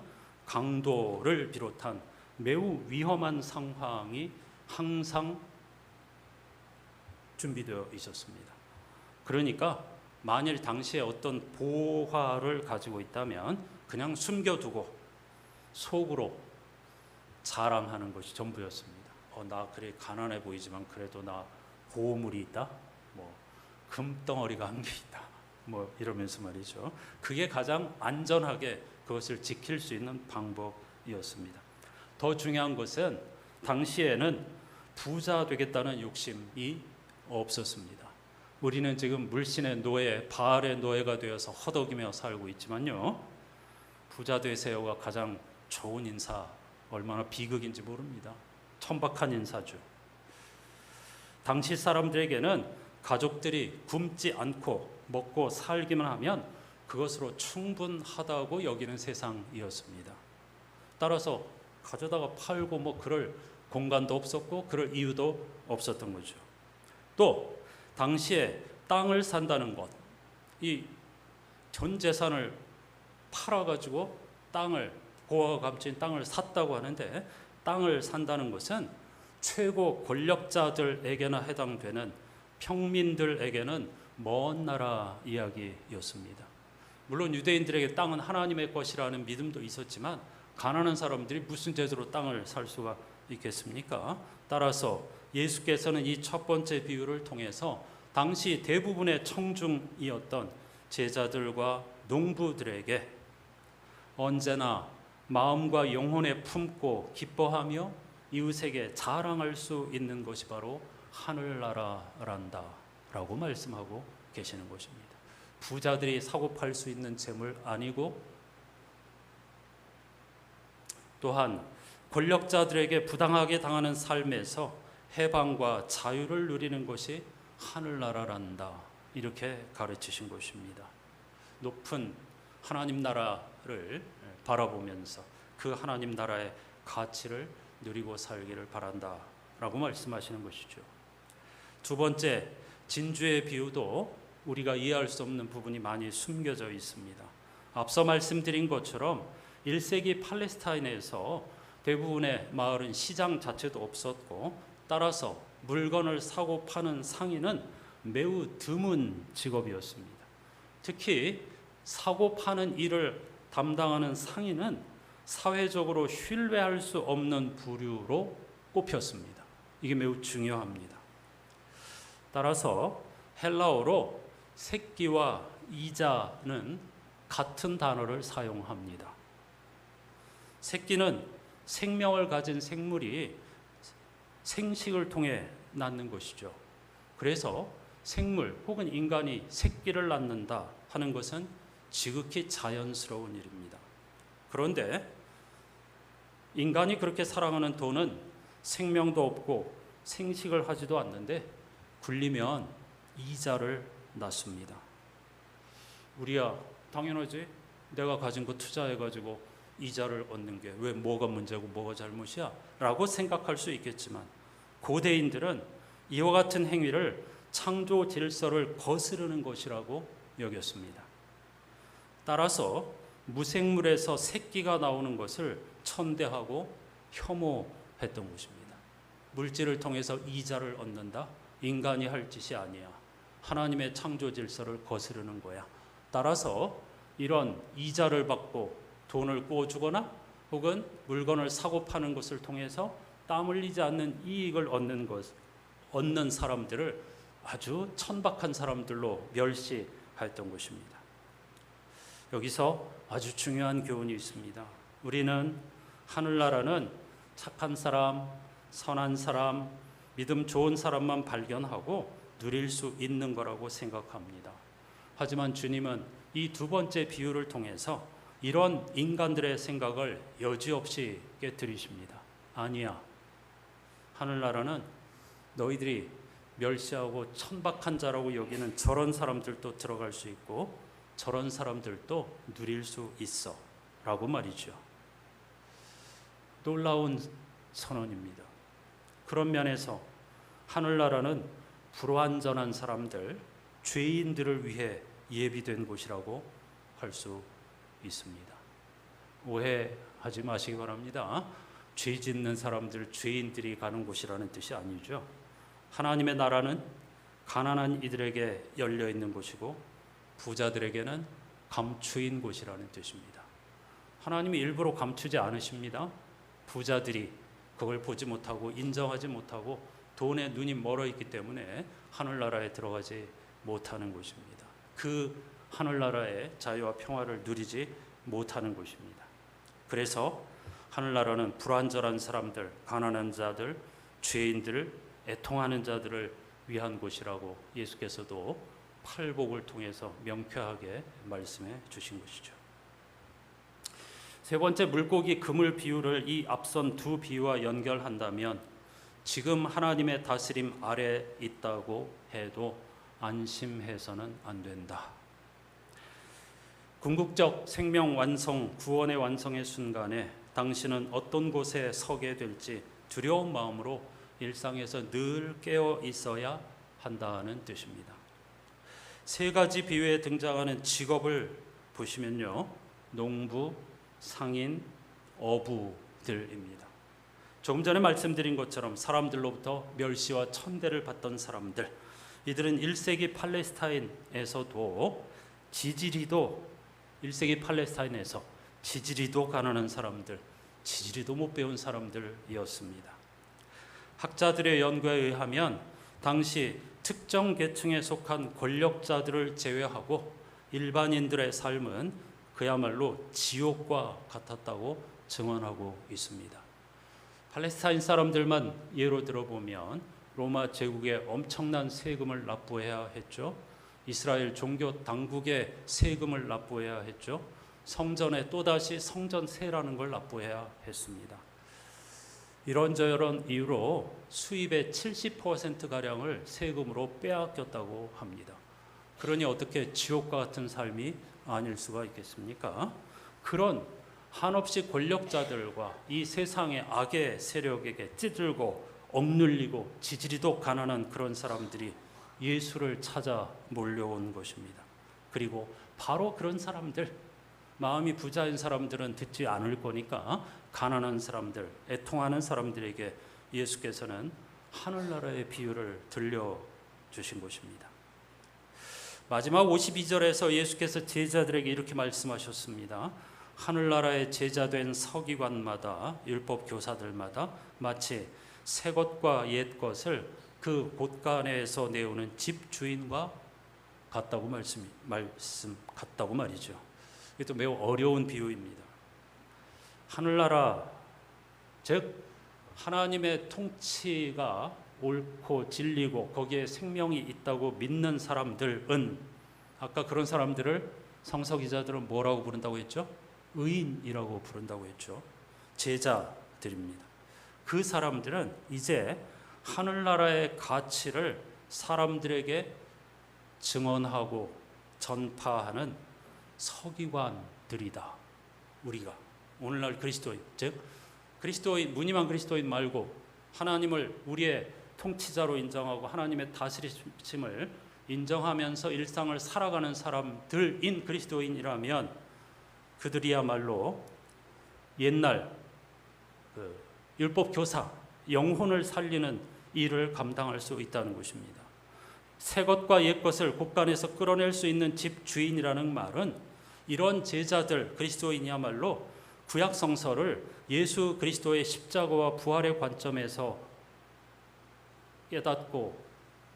강도를 비롯한 매우 위험한 상황이 항상 준비되어 있었습니다. 그러니까 만일 당시에 어떤 보화를 가지고 있다면 그냥 숨겨두고 속으로 자랑하는 것이 전부였습니다. 나 그래 가난해 보이지만 그래도 나 보물이 있다. 뭐 금덩어리가 한 개 있다. 뭐 이러면서 말이죠. 그게 가장 안전하게 그것을 지킬 수 있는 방법이었습니다. 더 중요한 것은 당시에는 부자 되겠다는 욕심이 없었습니다. 우리는 지금 물신의 노예, 바알의 노예가 되어서 허덕이며 살고 있지만요. 부자 되세요가 가장 좋은 인사, 얼마나 비극인지 모릅니다. 천박한 인사죠. 당시 사람들에게는 가족들이 굶지 않고 먹고 살기만 하면 그것으로 충분하다고 여기는 세상이었습니다. 따라서 가져다가 팔고 뭐 그럴 공간도 없었고 그럴 이유도 없었던 거죠. 또 당시에 땅을 산다는 것, 이 전 재산을 팔아가지고 땅을 고아가 값진 땅을 샀다고 하는데 땅을 산다는 것은 최고 권력자들에게나 해당되는 평민들에게는 먼 나라 이야기였습니다. 물론 유대인들에게 땅은 하나님의 것이라는 믿음도 있었지만 가난한 사람들이 무슨 제도로 땅을 살 수가 있겠습니까? 따라서 예수께서는 이 첫 번째 비유를 통해서 당시 대부분의 청중이었던 제자들과 농부들에게 언제나 마음과 영혼에 품고 기뻐하며 이웃에게 자랑할 수 있는 것이 바로 하늘나라란다 라고 말씀하고 계시는 것입니다. 부자들이 사고 팔 수 있는 재물 아니고 또한 권력자들에게 부당하게 당하는 삶에서 해방과 자유를 누리는 것이 하늘나라란다 이렇게 가르치신 것입니다. 높은 하나님 나라를 바라보면서 그 하나님 나라의 가치를 누리고 살기를 바란다라고 말씀하시는 것이죠. 두 번째, 진주의 비유도 우리가 이해할 수 없는 부분이 많이 숨겨져 있습니다. 앞서 말씀드린 것처럼 1세기 팔레스타인에서 대부분의 마을은 시장 자체도 없었고 따라서 물건을 사고 파는 상인은 매우 드문 직업이었습니다. 특히 사고 파는 일을 담당하는 상인은 사회적으로 신뢰할 수 없는 부류로 꼽혔습니다. 이게 매우 중요합니다. 따라서 헬라어로 새끼와 이자는 같은 단어를 사용합니다. 새끼는 생명을 가진 생물이 생식을 통해 낳는 것이죠. 그래서 생물 혹은 인간이 새끼를 낳는다 하는 것은 지극히 자연스러운 일입니다. 그런데 인간이 그렇게 사랑하는 돈은 생명도 없고 생식을 하지도 않는데 굴리면 이자를 낳습니다. 우리야 당연하지. 내가 가진 거 투자해가지고 이자를 얻는 게 왜 뭐가 문제고 뭐가 잘못이야? 라고 생각할 수 있겠지만 고대인들은 이와 같은 행위를 창조 질서를 거스르는 것이라고 여겼습니다. 따라서 무생물에서 새끼가 나오는 것을 천대하고 혐오했던 것입니다. 물질을 통해서 이자를 얻는다? 인간이 할 짓이 아니야. 하나님의 창조 질서를 거스르는 거야. 따라서 이런 이자를 받고 돈을 꾸어주거나 혹은 물건을 사고 파는 것을 통해서 땀 흘리지 않는 이익을 얻는 사람들을 아주 천박한 사람들로 멸시했던 것입니다. 여기서 아주 중요한 교훈이 있습니다. 우리는 하늘나라는 착한 사람, 선한 사람, 믿음 좋은 사람만 발견하고 누릴 수 있는 거라고 생각합니다. 하지만 주님은 이 두 번째 비유를 통해서 이런 인간들의 생각을 여지없이 깨뜨리십니다. 아니야. 하늘나라는 너희들이 멸시하고 천박한 자라고 여기는 저런 사람들도 들어갈 수 있고 저런 사람들도 누릴 수 있어 라고 말이죠. 놀라운 선언입니다. 그런 면에서 하늘나라는 불완전한 사람들, 죄인들을 위해 예비된 곳이라고 할 수 있습니다. 오해하지 마시기 바랍니다. 죄 짓는 사람들, 죄인들이 가는 곳이라는 뜻이 아니죠. 하나님의 나라는 가난한 이들에게 열려 있는 곳이고 부자들에게는 감추인 곳이라는 뜻입니다. 하나님이 일부러 감추지 않으십니다. 부자들이 그걸 보지 못하고 인정하지 못하고 돈에 눈이 멀어 있기 때문에 하늘나라에 들어가지 못하는 곳입니다. 그 하늘나라의 자유와 평화를 누리지 못하는 곳입니다. 그래서 하늘나라는 불완전한 사람들, 가난한 자들, 죄인들, 애통하는 자들을 위한 곳이라고 예수께서도 팔복을 통해서 명쾌하게 말씀해 주신 것이죠. 세 번째, 물고기 그물 비유를 이 앞선 두 비유와 연결한다면 지금 하나님의 다스림 아래 있다고 해도 안심해서는 안 된다. 궁극적 생명 완성, 구원의 완성의 순간에 당신은 어떤 곳에 서게 될지 두려운 마음으로 일상에서 늘 깨어 있어야 한다는 뜻입니다. 세 가지 비유에 등장하는 직업을 보시면요, 농부, 상인, 어부들입니다. 조금 전에 말씀드린 것처럼 사람들로부터 멸시와 천대를 받던 사람들, 이들은 1세기 팔레스타인에서도 지지리도 1세기 팔레스타인에서 지지리도 가난한 사람들, 지지리도 못 배운 사람들이었습니다. 학자들의 연구에 의하면 당시 특정 계층에 속한 권력자들을 제외하고 일반인들의 삶은 그야말로 지옥과 같았다고 증언하고 있습니다. 팔레스타인 사람들만 예로 들어보면 로마 제국에 엄청난 세금을 납부해야 했죠. 이스라엘 종교 당국에 세금을 납부해야 했죠. 성전에 또다시 성전세라는 걸 납부해야 했습니다. 이런저런 이유로 수입의 70%가량을 세금으로 빼앗겼다고 합니다. 그러니 어떻게 지옥과 같은 삶이 아닐 수가 있겠습니까? 그런 한없이 권력자들과 이 세상의 악의 세력에게 찌들고 억눌리고 지지리도 가난한 그런 사람들이 예수를 찾아 몰려온 것입니다. 그리고 바로 그런 사람들, 마음이 부자인 사람들은 듣지 않을 거니까 가난한 사람들, 애통하는 사람들에게 예수께서는 하늘나라의 비유를 들려주신 것입니다. 마지막 52절에서 예수께서 제자들에게 이렇게 말씀하셨습니다. 하늘나라의 제자된 서기관마다, 율법 교사들마다 마치 새 것과 옛 것을 그 곳간에서 내오는 집 주인과 같다고 같다고 말이죠. 이것도 매우 어려운 비유입니다. 하늘나라, 즉 하나님의 통치가 옳고 진리고 거기에 생명이 있다고 믿는 사람들은, 아까 그런 사람들을 성서기자들은 뭐라고 부른다고 했죠? 의인이라고 부른다고 했죠. 제자들입니다. 그 사람들은 이제 하늘나라의 가치를 사람들에게 증언하고 전파하는 서기관들이다. 우리가 오늘날 그리스도인, 즉 그리스도인, 무늬만 그리스도인 말고 하나님을 우리의 통치자로 인정하고 하나님의 다스리심을 인정하면서 일상을 살아가는 사람들인 그리스도인이라면 그들이야말로 옛날 율법 교사, 영혼을 살리는 일을 감당할 수 있다는 것입니다. 새 것과 옛 것을 곳간에서 끌어낼 수 있는 집 주인이라는 말은 이런 제자들, 그리스도인이야말로 구약 성서를 예수 그리스도의 십자가와 부활의 관점에서 깨닫고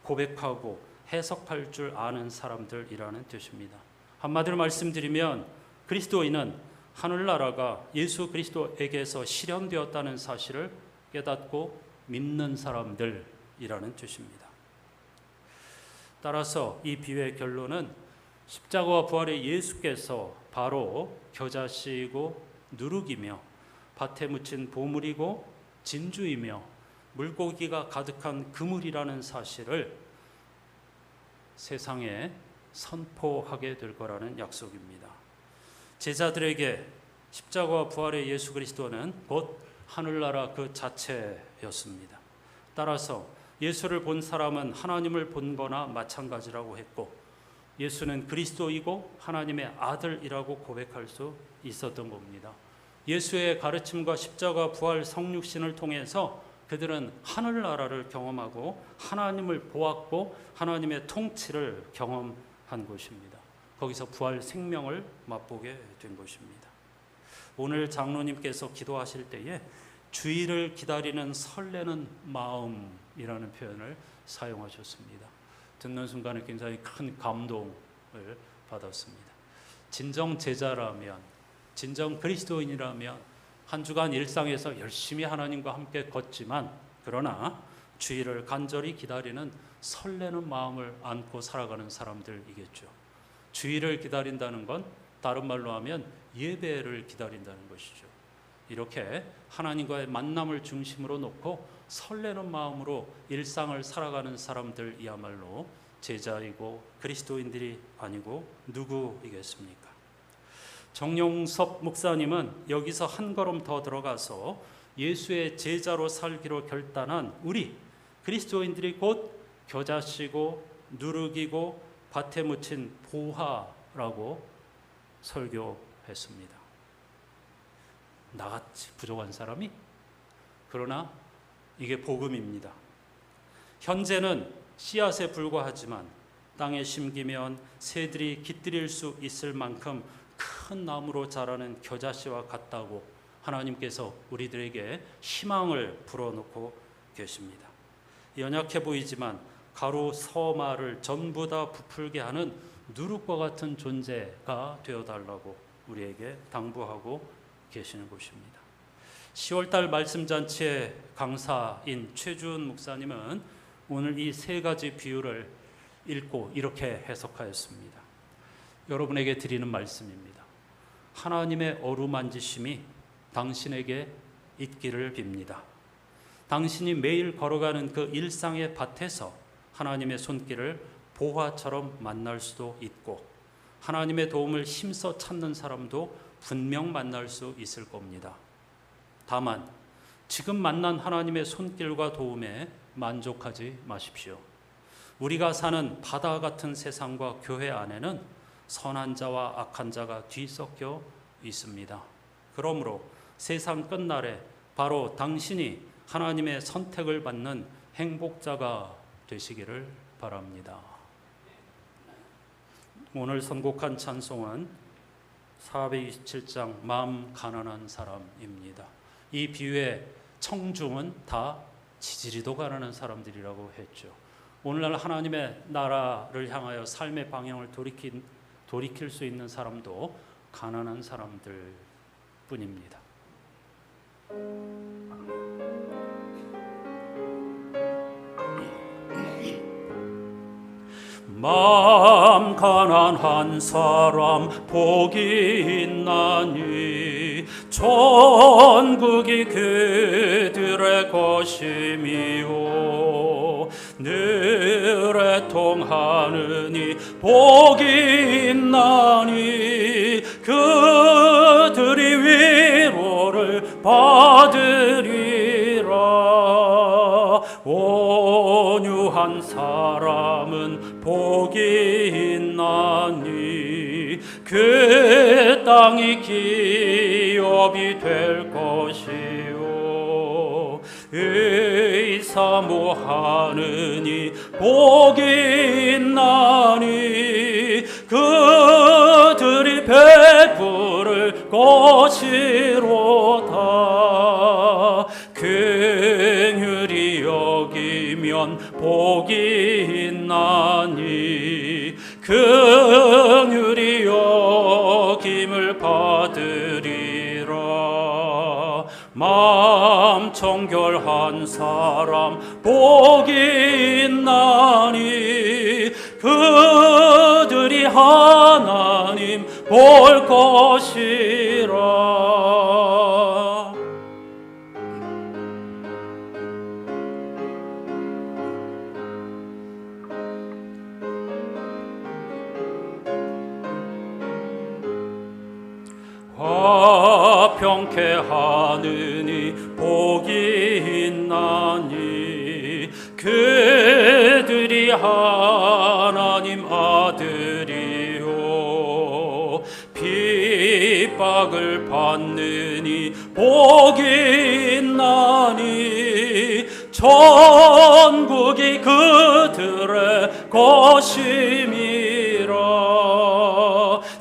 고백하고 해석할 줄 아는 사람들이라는 뜻입니다. 한마디로 말씀드리면 그리스도인은 하늘나라가 예수 그리스도에게서 실현되었다는 사실을 깨닫고 믿는 사람들이라는 뜻입니다. 따라서 이 비유의 결론은 십자가와 부활의 예수께서 바로 겨자씨이고 누룩이며 밭에 묻힌 보물이고 진주이며 물고기가 가득한 그물이라는 사실을 세상에 선포하게 될 거라는 약속입니다. 제자들에게 십자가와 부활의 예수 그리스도는 곧 하늘나라 그 자체였습니다. 따라서 예수를 본 사람은 하나님을 본 거나 마찬가지라고 했고 예수는 그리스도이고 하나님의 아들이라고 고백할 수 있었던 겁니다. 예수의 가르침과 십자가 부활 성육신을 통해서 그들은 하늘나라를 경험하고 하나님을 보았고 하나님의 통치를 경험한 것입니다. 거기서 부활 생명을 맛보게 된 것입니다. 오늘 장로님께서 기도하실 때에 주의를 기다리는 설레는 마음이라는 표현을 사용하셨습니다. 듣는 순간에 굉장히 큰 감동을 받았습니다. 진정 제자라면, 진정 그리스도인이라면 한 주간 일상에서 열심히 하나님과 함께 걷지만, 그러나 주의를 간절히 기다리는 설레는 마음을 안고 살아가는 사람들이겠죠. 주의를 기다린다는 건 다른 말로 하면 예배를 기다린다는 것이죠. 이렇게 하나님과의 만남을 중심으로 놓고 설레는 마음으로 일상을 살아가는 사람들이야말로 제자이고 그리스도인들이 아니고 누구이겠습니까? 정용섭 목사님은 여기서 한 걸음 더 들어가서 예수의 제자로 살기로 결단한 우리 그리스도인들이 곧 겨자씨고 누룩이고 밭에 묻힌 보화라고 설교했습니다. 나같이 부족한 사람이? 그러나 이게 복음입니다. 현재는 씨앗에 불과하지만 땅에 심기면 새들이 깃들일 수 있을 만큼 큰 나무로 자라는 겨자씨와 같다고 하나님께서 우리들에게 희망을 불어넣고 계십니다. 연약해 보이지만 가루 서말을 전부 다 부풀게 하는 누룩과 같은 존재가 되어달라고 우리에게 당부하고 계시는 것입니다. 10월달 말씀잔치의 강사인 최준 목사님은 오늘 이 세 가지 비유를 읽고 이렇게 해석하였습니다. 여러분에게 드리는 말씀입니다. 하나님의 어루만지심이 당신에게 있기를 빕니다. 당신이 매일 걸어가는 그 일상의 밭에서 하나님의 손길을 보화처럼 만날 수도 있고, 하나님의 도움을 힘써 찾는 사람도 분명 만날 수 있을 겁니다. 다만 지금 만난 하나님의 손길과 도움에 만족하지 마십시오. 우리가 사는 바다 같은 세상과 교회 안에는 선한 자와 악한 자가 뒤섞여 있습니다. 그러므로 세상 끝날에 바로 당신이 하나님의 선택을 받는 행복자가 되시기를 바랍니다. 오늘 선곡한 찬송은 427장 마음 가난한 사람입니다. 이 비유의 청중은 다 지지리도 가난한 사람들이라고 했죠. 오늘날 하나님의 나라를 향하여 삶의 방향을 돌이킬 수 있는 사람도 가난한 사람들 뿐입니다. 마음 가난한 사람 복이 있나니 천국이 그들의 것이미요. 늘 애통하느니 복이 있나니 그들이 위로를 받으리라. 온유한 사람은 복이 있나니 그 땅이 기업이 될 것이요. 의사모하느니 복이 있나니 그들이 베풀을 것이로다. 긍휼히 여기면 복이 있나니 긍휼히 여김을 받으리라. 마음 청결한 사람 복이 있나니 그들이 하나님 볼 것이라. 화평케 하느니 복이 있나니 그들이 하나님 아들이요. 핍박을 받느니 복이 있나니 천국이 그들의 것임이라.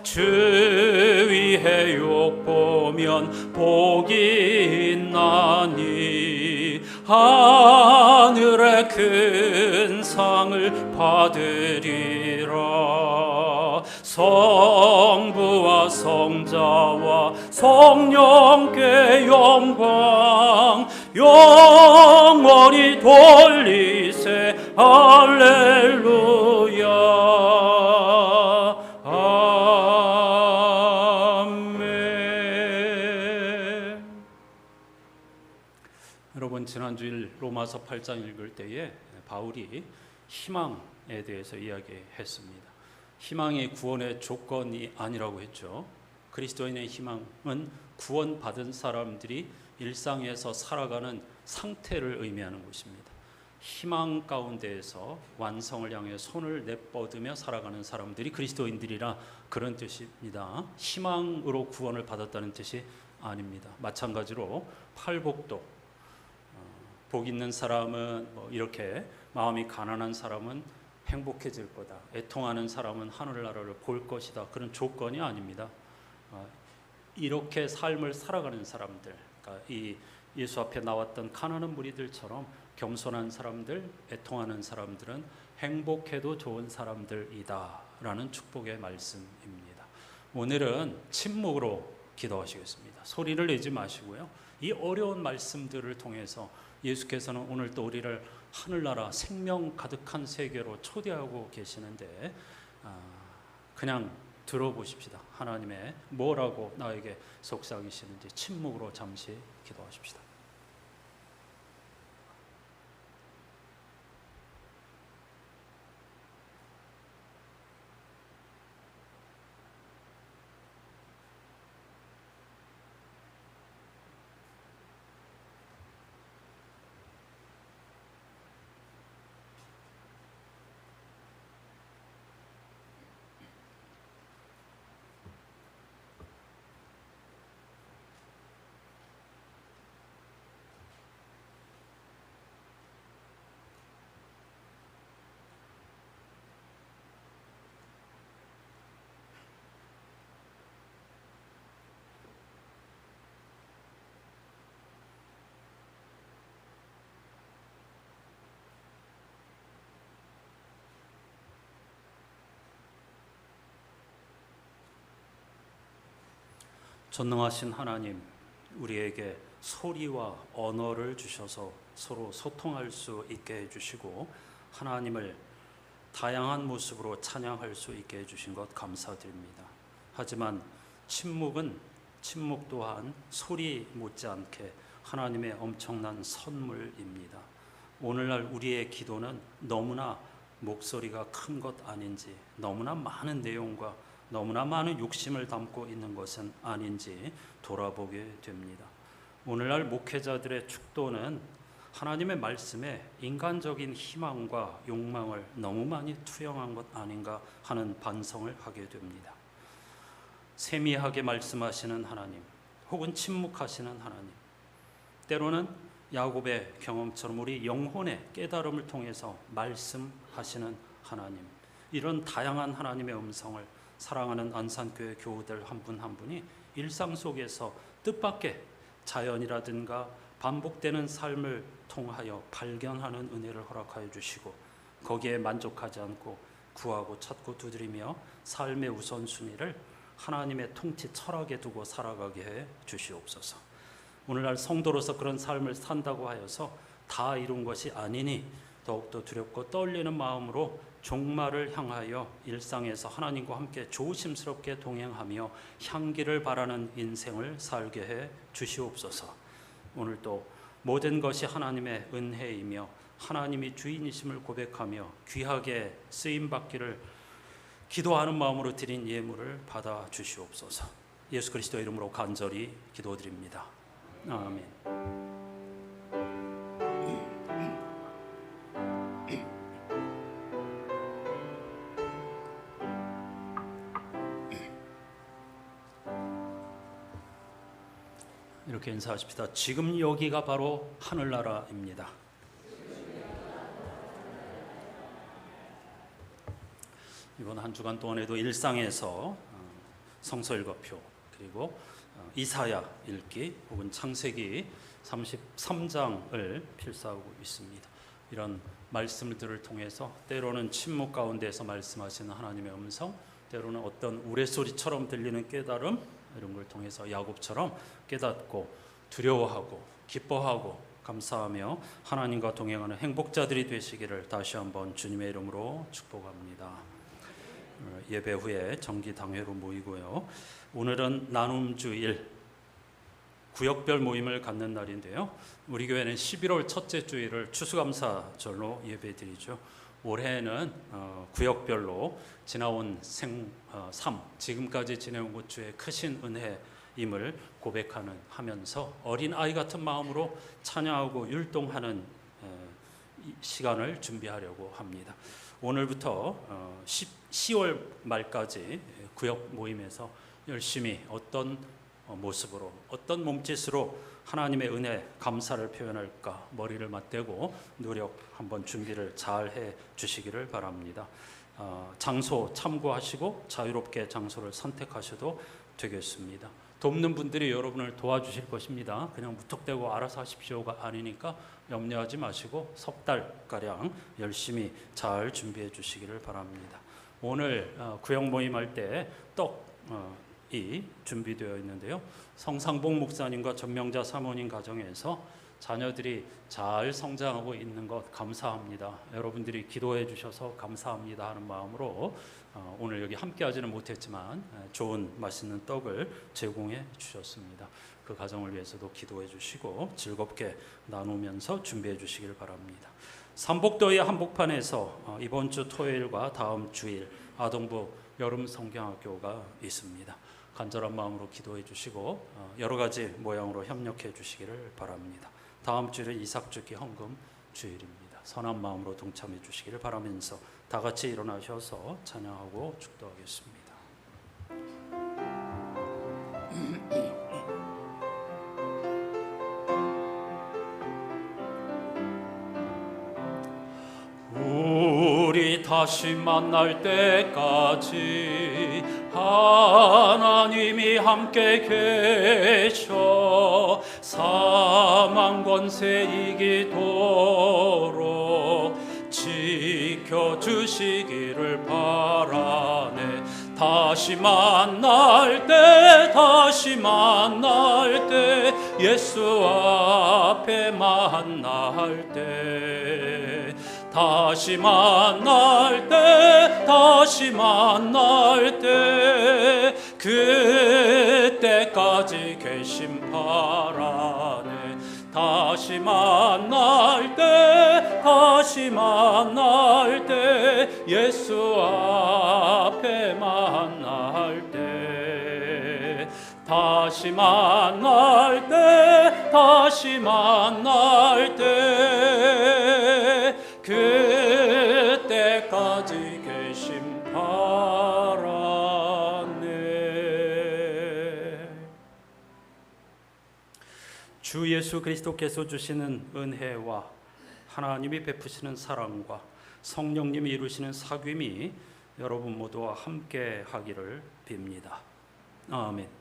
주위에 욕보면 복이 있나니 하늘의 큰 상을 받으리라. 성부와 성자와 성령께 영광 영원히 돌리세. 할렐루야. 아멘. 여러분, 지난주일 로마서 8장 읽을 때에 바울이 희망에 대해서 이야기했습니다. 희망이 구원의 조건이 아니라고 했죠. 그리스도인의 희망은 구원받은 사람들이 일상에서 살아가는 상태를 의미하는 것입니다. 희망 가운데에서 완성을 향해 손을 내뻗으며 살아가는 사람들이 그리스도인들이라, 그런 뜻입니다. 희망으로 구원을 받았다는 뜻이 아닙니다. 마찬가지로 팔복도, 복 있는 사람은 이렇게, 마음이 가난한 사람은 행복해질 거다, 애통하는 사람은 하늘나라를 볼 것이다, 그런 조건이 아닙니다. 이렇게 삶을 살아가는 사람들, 그러니까 이 예수 앞에 나왔던 가난한 무리들처럼 겸손한 사람들, 애통하는 사람들은 행복해도 좋은 사람들이다라는 축복의 말씀입니다. 오늘은 침묵으로 기도하시겠습니다. 소리를 내지 마시고요. 이 어려운 말씀들을 통해서 예수께서는 오늘 또 우리를 하늘나라 생명 가득한 세계로 초대하고 계시는데, 그냥 들어보십시다. 하나님의 뭐라고 나에게 속삭이시는지 침묵으로 잠시 기도하십시다. 전능하신 하나님, 우리에게 소리와 언어를 주셔서 서로 소통할 수 있게 해주시고 하나님을 다양한 모습으로 찬양할 수 있게 해주신 것 감사드립니다. 하지만 침묵 또한 소리 못지않게 하나님의 엄청난 선물입니다. 오늘날 우리의 기도는 너무나 목소리가 큰 것 아닌지, 너무나 많은 내용과 너무나 많은 욕심을 담고 있는 것은 아닌지 돌아보게 됩니다. 오늘날 목회자들의 축도는 하나님의 말씀에 인간적인 희망과 욕망을 너무 많이 투영한 것 아닌가 하는 반성을 하게 됩니다. 세미하게 말씀하시는 하나님, 혹은 침묵하시는 하나님, 때로는 야곱의 경험처럼 우리 영혼의 깨달음을 통해서 말씀하시는 하나님, 이런 다양한 하나님의 음성을 사랑하는 안산교회 교우들 한 분 한 분이 일상 속에서 뜻밖의 자연이라든가 반복되는 삶을 통하여 발견하는 은혜를 허락하여 주시고, 거기에 만족하지 않고 구하고 찾고 두드리며 삶의 우선순위를 하나님의 통치 철학에 두고 살아가게 해 주시옵소서. 오늘날 성도로서 그런 삶을 산다고 하여서 다 이룬 것이 아니니 더욱더 두렵고 떨리는 마음으로 종말을 향하여 일상에서 하나님과 함께 조심스럽게 동행하며 향기를 바라는 인생을 살게 해 주시옵소서. 오늘도 모든 것이 하나님의 은혜이며 하나님이 주인이심을 고백하며 귀하게 쓰임받기를 기도하는 마음으로 드린 예물을 받아 주시옵소서. 예수 그리스도의 이름으로 간절히 기도드립니다. 아멘. 이렇게 인사하십시다. 지금 여기가 바로 하늘나라입니다. 이번 한 주간 동안에도 일상에서 성서 읽어표, 그리고 이사야 읽기 혹은 창세기 33장을 필사하고 있습니다. 이런 말씀들을 통해서 때로는 침묵 가운데서 말씀하시는 하나님의 음성, 때로는 어떤 우레소리처럼 들리는 깨달음, 이런 걸 통해서 야곱처럼 깨닫고 두려워하고 기뻐하고 감사하며 하나님과 동행하는 행복자들이 되시기를 다시 한번 주님의 이름으로 축복합니다. 예배 후에 정기 당회로 모이고요. 오늘은 나눔주일 구역별 모임을 갖는 날인데요. 우리 교회는 11월 첫째 주일을 추수감사절로 예배드리죠. 올해는 구역별로 지나온 삶, 지금까지 지내온 것 주의 크신 은혜임을 고백하는 하면서 어린아이 같은 마음으로 찬양하고 율동하는 시간을 준비하려고 합니다. 오늘부터 10월 말까지 구역 모임에서 열심히 어떤 모습으로 어떤 몸짓으로 하나님의 은혜 감사를 표현할까 머리를 맞대고 노력 한번 준비를 잘 해 주시기를 바랍니다. 장소 참고하시고 자유롭게 장소를 선택하셔도 되겠습니다. 돕는 분들이 여러분을 도와주실 것입니다. 그냥 무턱대고 알아서 하십시오가 아니니까 염려하지 마시고 석 달가량 열심히 잘 준비해 주시기를 바랍니다. 오늘 구역 모임할 때 떡이 준비되어 있는데요. 성상봉 목사님과 전명자 사모님 가정에서 자녀들이 잘 성장하고 있는 것 감사합니다. 여러분들이 기도해 주셔서 감사합니다 하는 마음으로 오늘 여기 함께 하지는 못했지만 좋은 맛있는 떡을 제공해 주셨습니다. 그 가정을 위해서도 기도해 주시고 즐겁게 나누면서 준비해 주시길 바랍니다. 삼복도의 한복판에서 이번 주 토요일과 다음 주일 아동부 여름 성경학교가 있습니다. 간절한 마음으로 기도해 주시고 여러 가지 모양으로 협력해 주시기를 바랍니다. 다음 주일은 이삭주기 헌금 주일입니다. 선한 마음으로 동참해 주시기를 바라면서 다 같이 일어나셔서 찬양하고 축도하겠습니다. 우리 다시 만날 때까지 하나님이 함께 계셔 사망 권세 이기도록 지켜주시기를 바라네. 다시 만날 때 예수 앞에 만날 때 다시 만날 때 그때까지 계심 바라네. 다시 만날 때 예수 앞에 만날 때 다시 만날 때 그때까지 계심 바라네. 주 예수 그리스도께서 주시는 은혜와 하나님이 베푸시는 사랑과 성령님이 이루시는 사귐이 여러분 모두와 함께 하기를 빕니다. 아멘.